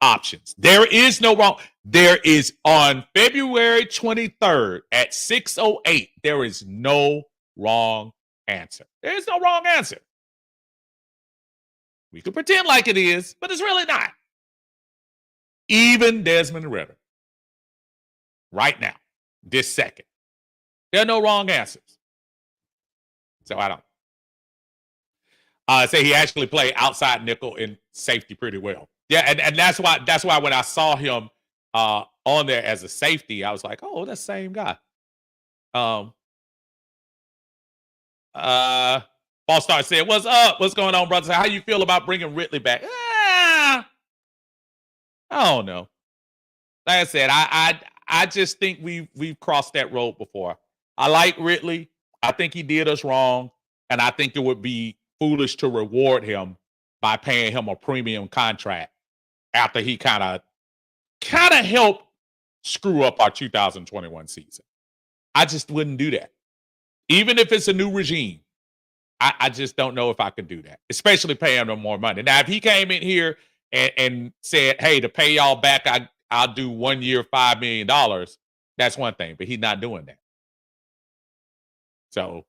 options. There is no wrong. There is on February 23rd at 6:08. There is no wrong answer. There is no wrong answer. We could pretend like it is, but it's really not. Even Desmond Ridder, right now, this second, there are no wrong answers. So I don't. Say he actually played outside nickel and safety pretty well. Yeah, and that's why when I saw him on there as a safety, I was like, oh, that's the same guy. Ball Star said, what's up? What's going on, brothers? How you feel about bringing Ridley back? I don't know. Like I said, I just think we've crossed that road before. I like Ridley. I think he did us wrong, and I think it would be foolish to reward him by paying him a premium contract after he kind of helped screw up our 2021 season. I just wouldn't do that. Even if it's a new regime, I just don't know if I could do that, especially paying him more money. Now, if he came in here and said, hey, to pay y'all back, I'll do 1 year, $5 million, that's one thing, but he's not doing that. So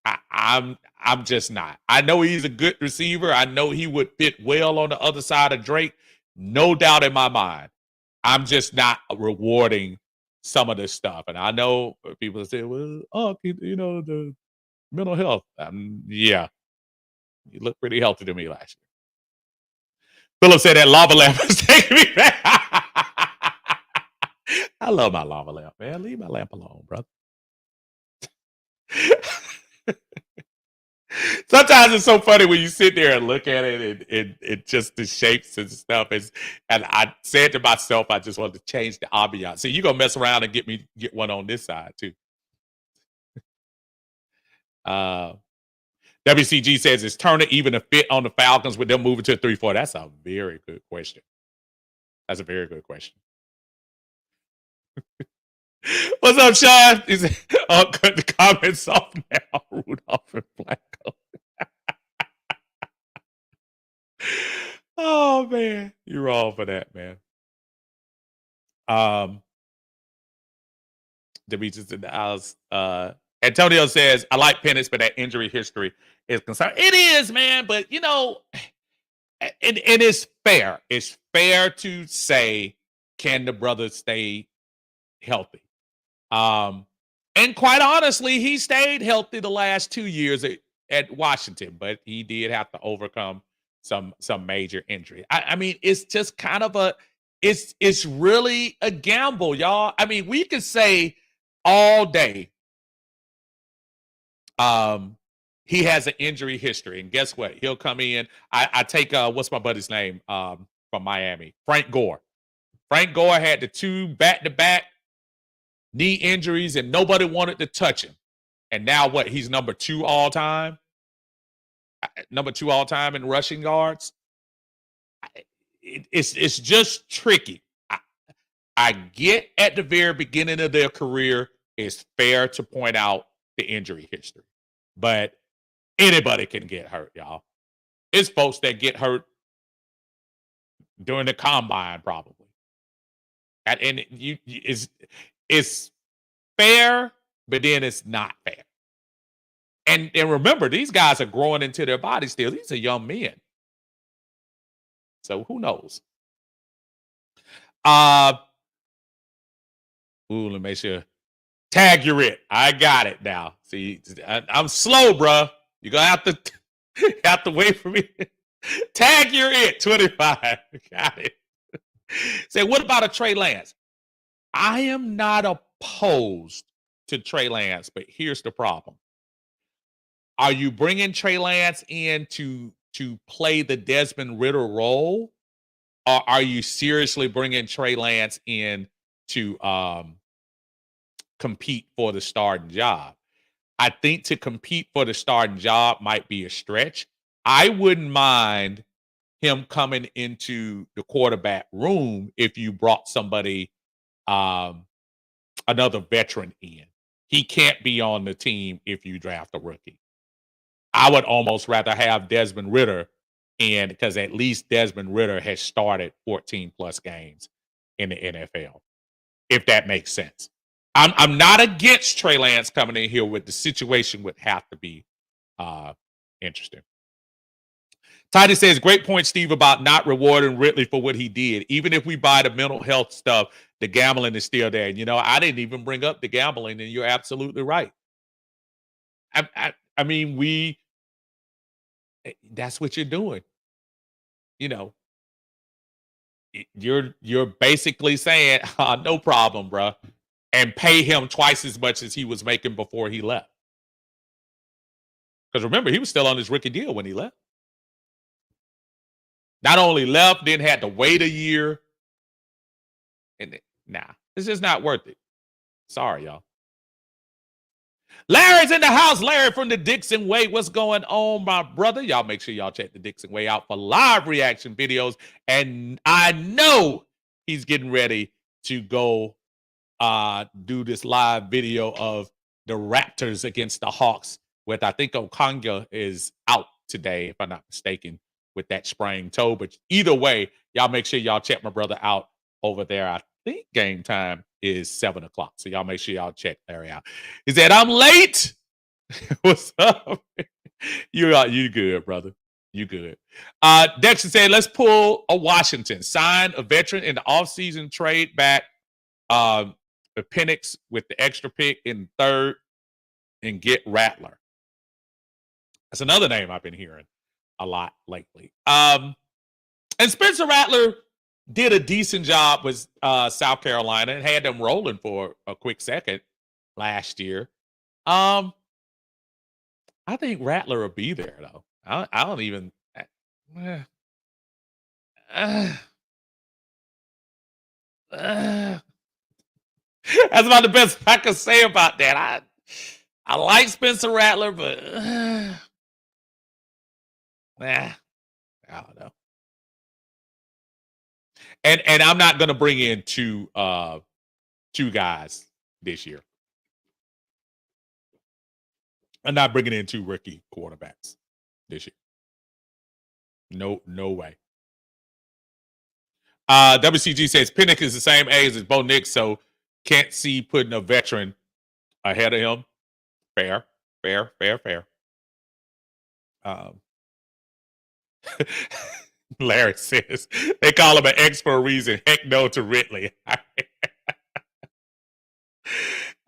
I'm just not. I know he's a good receiver. I know he would fit well on the other side of Drake. No doubt in my mind. I'm just not rewarding some of this stuff. And I know people say, well, oh, the mental health. Yeah, you look pretty healthy to me last year. Philip said that lava lamp is taking me back. I love my lava lamp, man. Leave my lamp alone, brother. Sometimes it's so funny when you sit there and look at it and just the shapes and stuff. And I said to myself, I just wanted to change the ambiance. See, you're gonna mess around and get one on this side too. WCG says, is Turner even a fit on the Falcons with them moving to 3-4? That's a very good question. That's a very good question. What's up, Sean? He said, oh, cut the comments off now. Rudolph and Flacco. Oh man, you're wrong for that, man. Demetrius in the house. Antonio says, I like Penix, but that injury history is concerned. It is, man, but it is fair. It's fair to say, can the brother stay healthy? And quite honestly, he stayed healthy the last 2 years at Washington, but he did have to overcome some major injury. I mean, it's just kind of it's really a gamble, y'all. I mean, we could say all day, he has an injury history, and guess what? He'll come in. I take what's my buddy's name from Miami, Frank Gore. Frank Gore had the 2 back-to-back knee injuries, and nobody wanted to touch him. And now what? He's number 2 all time. Number 2 all time in rushing yards. It's just tricky. I get at the very beginning of their career, it's fair to point out the injury history, but anybody can get hurt, y'all. It's folks that get hurt during the combine, probably. And it's fair, but then it's not fair. And remember, these guys are growing into their bodies still. These are young men. So who knows? Let me make sure. Tag your it. I got it now. See, I'm slow, bro. You're gonna have to wait for me. Tag your it 25. Got it. Say, what about a Trey Lance? I am not opposed to Trey Lance, but here's the problem. Are you bringing Trey Lance in to play the Desmond Ridder role? Or are you seriously bringing Trey Lance in to compete for the starting job? I think to compete for the starting job might be a stretch. I wouldn't mind him coming into the quarterback room if you brought somebody, another veteran in. He can't be on the team if you draft a rookie. I would almost rather have Desmond Ridder in, because at least Desmond Ridder has started 14 plus games in the NFL, if that makes sense. I'm not against Trey Lance coming in here, with the situation would have to be interesting. Titus says, great point, Steve, about not rewarding Ridley for what he did. Even if we buy the mental health stuff, the gambling is still there. And, I didn't even bring up the gambling, and you're absolutely right. I mean, that's what you're doing. You're basically saying, no problem, bro, and pay him twice as much as he was making before he left. Because remember, he was still on his rookie deal when he left. Not only left, then had to wait a year. And it's just not worth it. Sorry, y'all. Larry's in the house. Larry from the Dixon Way. What's going on, my brother? Y'all make sure y'all check the Dixon Way out for live reaction videos. And I know he's getting ready to go do this live video of the Raptors against the Hawks, with, I think, Okanga is out today, if I'm not mistaken, with that sprained toe. But either way, y'all make sure y'all check my brother out over there. I think game time is 7 o'clock. So y'all make sure y'all check Larry out. He said, I'm late. What's up? You good, brother. You good. Dexter said, let's pull a Washington. Sign a veteran in the offseason, trade back the Penix with the extra pick in third and get Rattler. That's another name I've been hearing a lot lately. And Spencer Rattler did a decent job with South Carolina and had them rolling for a quick second last year. I think Rattler will be there though. I don't even. That's about the best I can say about that. I like Spencer Rattler, but I don't know. And I'm not going to bring in two guys this year. I'm not bringing in two rookie quarterbacks this year. No way. WCG says Penix is the same age as Bo Nix, so can't see putting a veteran ahead of him. Fair. Larry says they call him an X for a reason. Heck no to Ridley.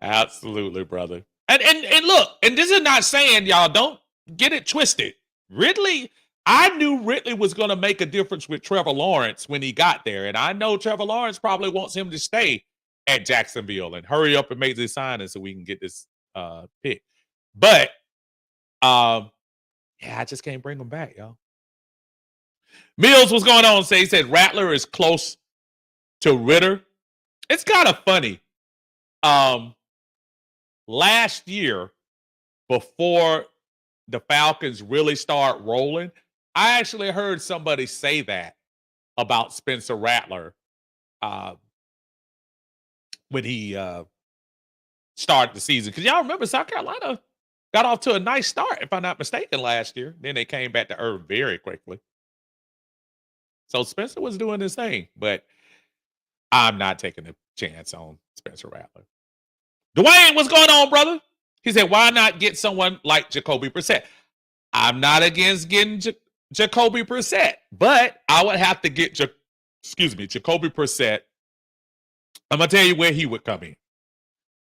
Absolutely, brother. And look, and this is not saying y'all don't get it twisted. Ridley, I knew Ridley was going to make a difference with Trevor Lawrence when he got there, and I know Trevor Lawrence probably wants him to stay at Jacksonville and hurry up and make this signing so we can get this pick. But yeah, I just can't bring him back, y'all. Mills, what's going on? He said Rattler is close to Ritter. It's kind of funny. Last year, before the Falcons really start rolling, I actually heard somebody say that about Spencer Rattler when he started the season. Because y'all remember South Carolina got off to a nice start, if I'm not mistaken, last year. Then they came back to earth very quickly. So Spencer was doing his thing, but I'm not taking a chance on Spencer Rattler. Dwayne, what's going on, brother? He said, why not get someone like Jacoby Brissett? I'm not against getting Jacoby Brissett, but I would have to get Jacoby Brissett. I'm going to tell you where he would come in.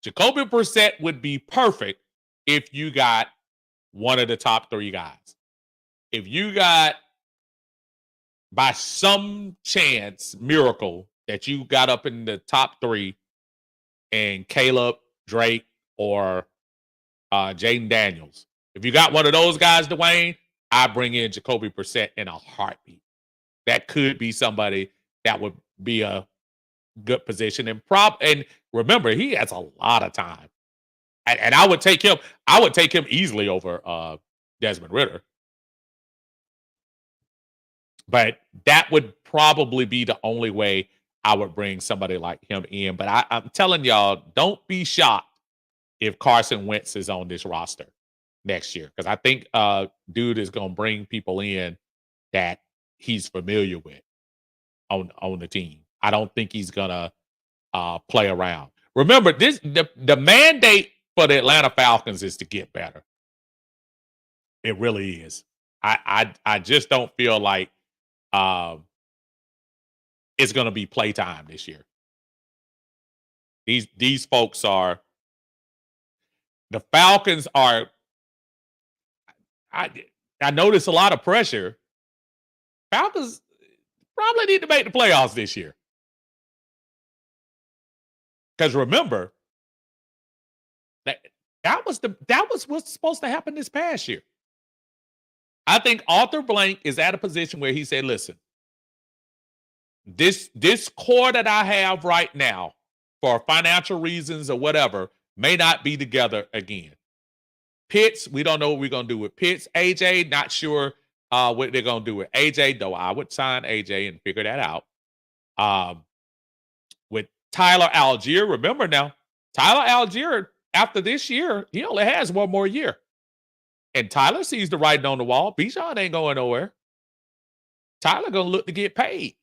Jacoby Brissett would be perfect if you got one of the top three guys. If you got, by some chance, miracle, that you got up in the top three and Caleb, Drake, or Jaden Daniels. If you got one of those guys, Dwayne, I bring in Jacoby Brissett in a heartbeat. That could be somebody that would be a good position. And remember, he has a lot of time. And I would take him. I would take him easily over Desmond Ridder. But that would probably be the only way I would bring somebody like him in. But I'm telling y'all, don't be shocked if Carson Wentz is on this roster next year. Because I think dude is going to bring people in that he's familiar with on the team. I don't think he's going to play around. Remember, the mandate for the Atlanta Falcons is to get better. It really is. I just don't feel like it's going to be playtime this year. These folks are, the Falcons are, I notice a lot of pressure. Falcons probably need to make the playoffs this year. Because remember, that was what's supposed to happen this past year. I think Arthur Blank is at a position where he said, listen, this core that I have right now, for financial reasons or whatever, may not be together again. Pitts, we don't know what we're going to do with Pitts. AJ, not sure what they're going to do with AJ, though I would sign AJ and figure that out. With Tyler Algier, remember now, Tyler Algier, after this year, he only has one more year. And Tyler sees the writing on the wall. Bijan ain't going nowhere. Tyler going to look to get paid.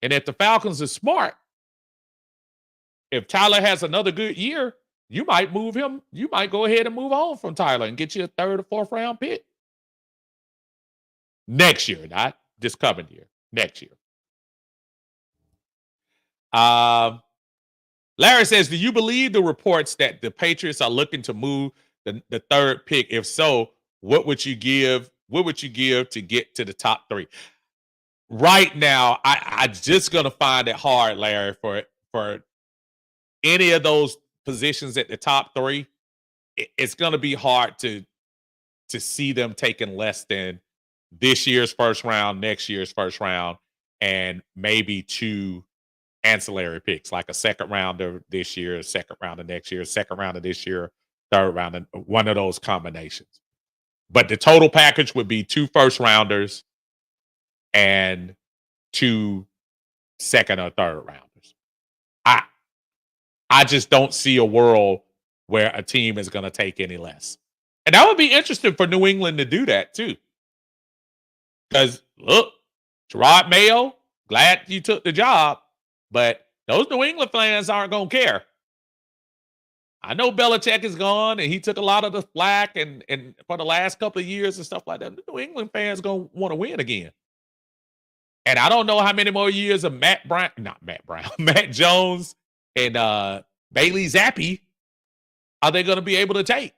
And if the Falcons are smart, if Tyler has another good year, you might move him. You might go ahead and move on from Tyler and get you a 3rd or 4th round pick next year, not this coming year. Next year. Larry says, do you believe the reports that the Patriots are looking to move the 3rd pick? If so, what would you give? What would you give to get to the top 3? Right now, I just gonna find it hard, Larry, for any of those positions at the top 3. It's gonna be hard to see them taking less than this year's 1st round, next year's 1st round, and maybe 2 ancillary picks, like a 2nd rounder this year, a 2nd rounder next year, 2nd rounder this year, 3rd rounder, one of those combinations. But the total package would be 2 1st rounders and 2 2nd or 3rd rounders. I just don't see a world where a team is going to take any less. And that would be interesting for New England to do that too. Because look, Gerard Mayo, glad you took the job, but those New England fans aren't going to care. I know Belichick is gone and he took a lot of the flack and for the last couple of years and stuff like that. The New England fans going to want to win again. And I don't know how many more years of Matt Jones and Bailey Zappi are they going to be able to take?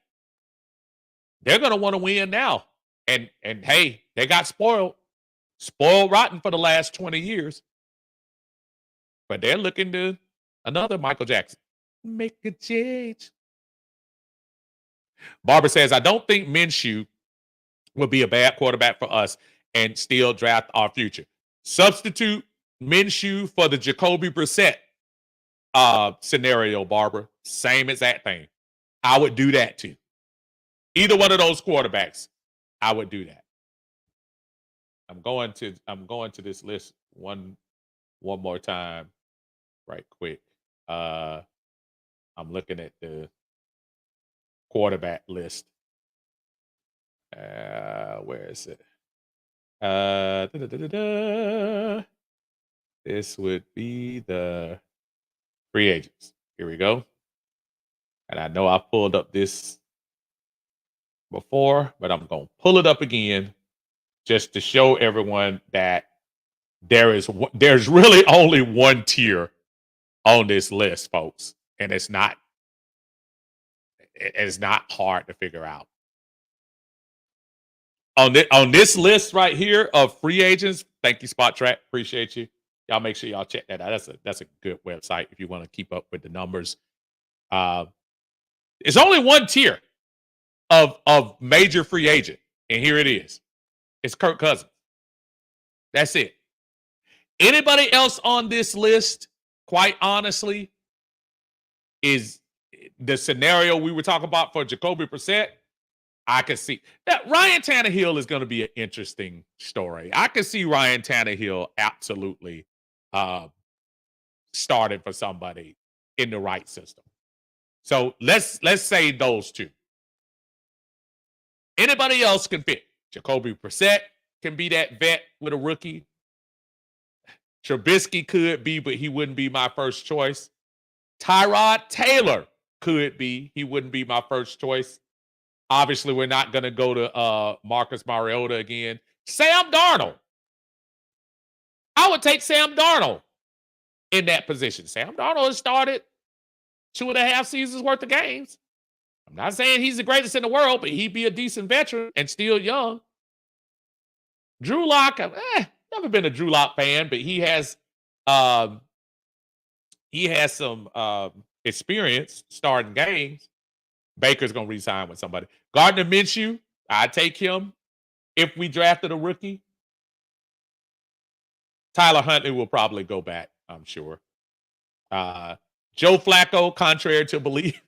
They're going to want to win now. And hey, they got spoiled rotten for the last 20 years. But they're looking to another Michael Jackson. Make a change. Barbara says, I don't think Minshew will be a bad quarterback for us and still draft our future. Substitute Minshew for the Jacoby Brissett scenario, Barbara. Same exact thing. I would do that too. Either one of those quarterbacks, I would do that. I'm going to this list one more time, right quick. I'm looking at the quarterback list. Where is it? This would be the free agents. Here we go. And I know I pulled up this before, but I'm going to pull it up again just to show everyone that there's really only one tier on this list, folks, and it's not hard to figure out. On this list right here of free agents, thank you, Spot Track, appreciate you. Y'all make sure y'all check that out. That's a good website if you want to keep up with the numbers. It's only one tier of major free agent, and here it is. It's Kirk Cousins. That's it. Anybody else on this list, quite honestly, is the scenario we were talking about for Jacoby Brissett. I could see that Ryan Tannehill is going to be an interesting story. I could see Ryan Tannehill absolutely starting for somebody in the right system. So let's say those two. Anybody else can fit. Jacoby Brissett can be that vet with a rookie. Trubisky could be, but he wouldn't be my first choice. Tyrod Taylor could be. He wouldn't be my first choice. Obviously, we're not going to go to Marcus Mariota again. Sam Darnold. I would take Sam Darnold in that position. Sam Darnold has started 2.5 seasons worth of games. I'm not saying he's the greatest in the world, but he'd be a decent veteran and still young. Drew Lock, never been a Drew Lock fan, but he has some experience starting games. Baker's going to re-sign with somebody. Gardner Minshew, I'd take him if we drafted a rookie. Tyler Huntley will probably go back, I'm sure. Joe Flacco, contrary to belief,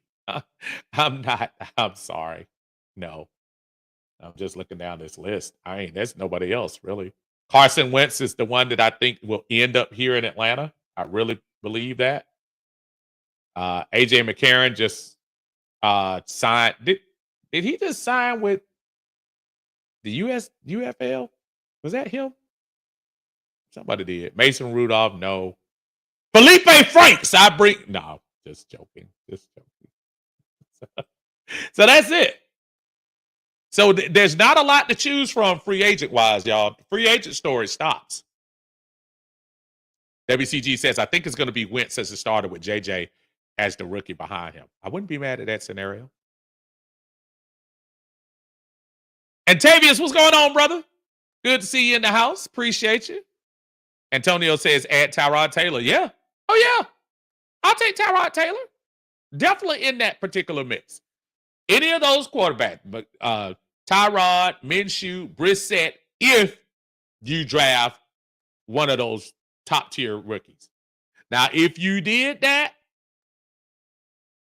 I'm sorry. No. I'm just looking down this list. There's nobody else, really. Carson Wentz is the one that I think will end up here in Atlanta. I really believe that. AJ McCarron just signed. Did he just sign with the UFL? Was that him? Somebody did. Mason Rudolph, no. Felipe Franks, no, just joking. So that's it. So there's not a lot to choose from free agent wise, y'all. The free agent story stops. WCG says, I think it's going to be Wentz as the starter with JJ as the rookie behind him. I wouldn't be mad at that scenario. And Tavius, what's going on, brother? Good to see you in the house. Appreciate you. Antonio says, add Tyrod Taylor. Yeah. Oh, yeah. I'll take Tyrod Taylor. Definitely in that particular mix. Any of those quarterbacks, but Tyrod, Minshew, Brissett, if you draft one of those top tier rookies. Now, if you did that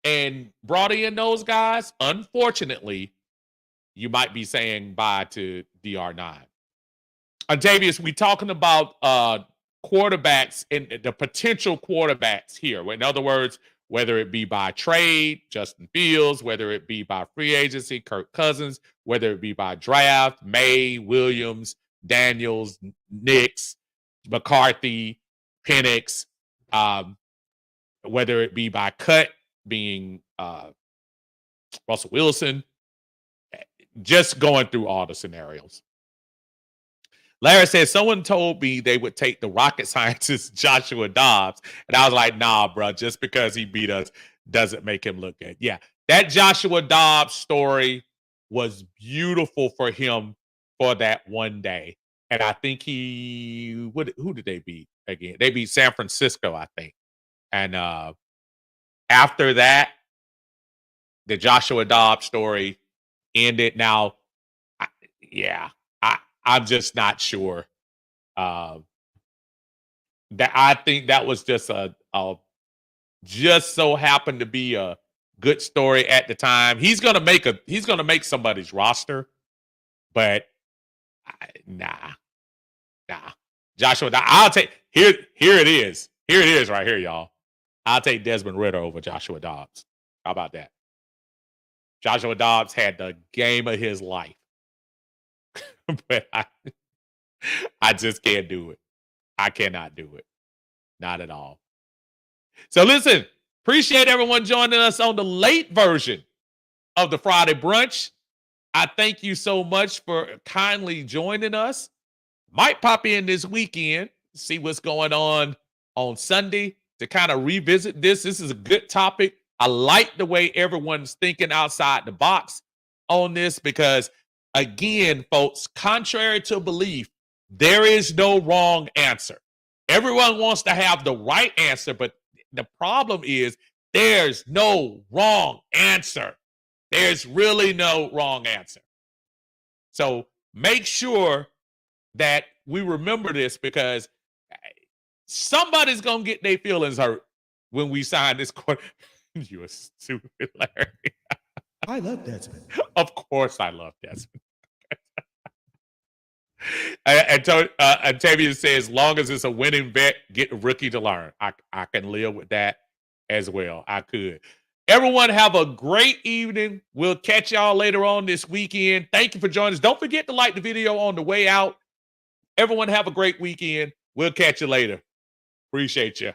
and brought in those guys, unfortunately, you might be saying bye to DR9. Octavius, we talking about quarterbacks and the potential quarterbacks here. In other words, whether it be by trade, Justin Fields, whether it be by free agency, Kirk Cousins, whether it be by draft, May, Williams, Daniels, Nix, McCarthy, Penix, whether it be by cut, being Russell Wilson, just going through all the scenarios. Larry says, someone told me they would take the rocket scientist Joshua Dobbs. And I was like, nah, bro, just because he beat us doesn't make him look good. Yeah, that Joshua Dobbs story was beautiful for him for that one day. And I think who did they beat again? They beat San Francisco, I think. And after that, the Joshua Dobbs story ended. Now, I'm just not sure. That I think that was just just so happened to be a good story at the time. He's gonna make somebody's roster, but nah. Joshua, I'll take here it is. Here it is right here, y'all. I'll take Desmond Ridder over Joshua Dobbs. How about that? Joshua Dobbs had the game of his life. But I just can't do it. I cannot do it. Not at all. So listen, appreciate everyone joining us on the late version of the Friday brunch. I thank you so much for kindly joining us. Might pop in this weekend, see what's going on Sunday to kind of revisit this. This is a good topic. I like the way everyone's thinking outside the box on this because, again, folks, contrary to belief, there is no wrong answer. Everyone wants to have the right answer, but the problem is there's no wrong answer. There's really no wrong answer. So make sure that we remember this because somebody's going to get their feelings hurt when we sign this court. You are stupid, Larry. I love Desmond. Of course I love Desmond. And Tavia says, as long as it's a winning bet, get a rookie to learn. I can live with that as well. I could. Everyone have a great evening. We'll catch y'all later on this weekend. Thank you for joining us. Don't forget to like the video on the way out. Everyone have a great weekend. We'll catch you later. Appreciate you.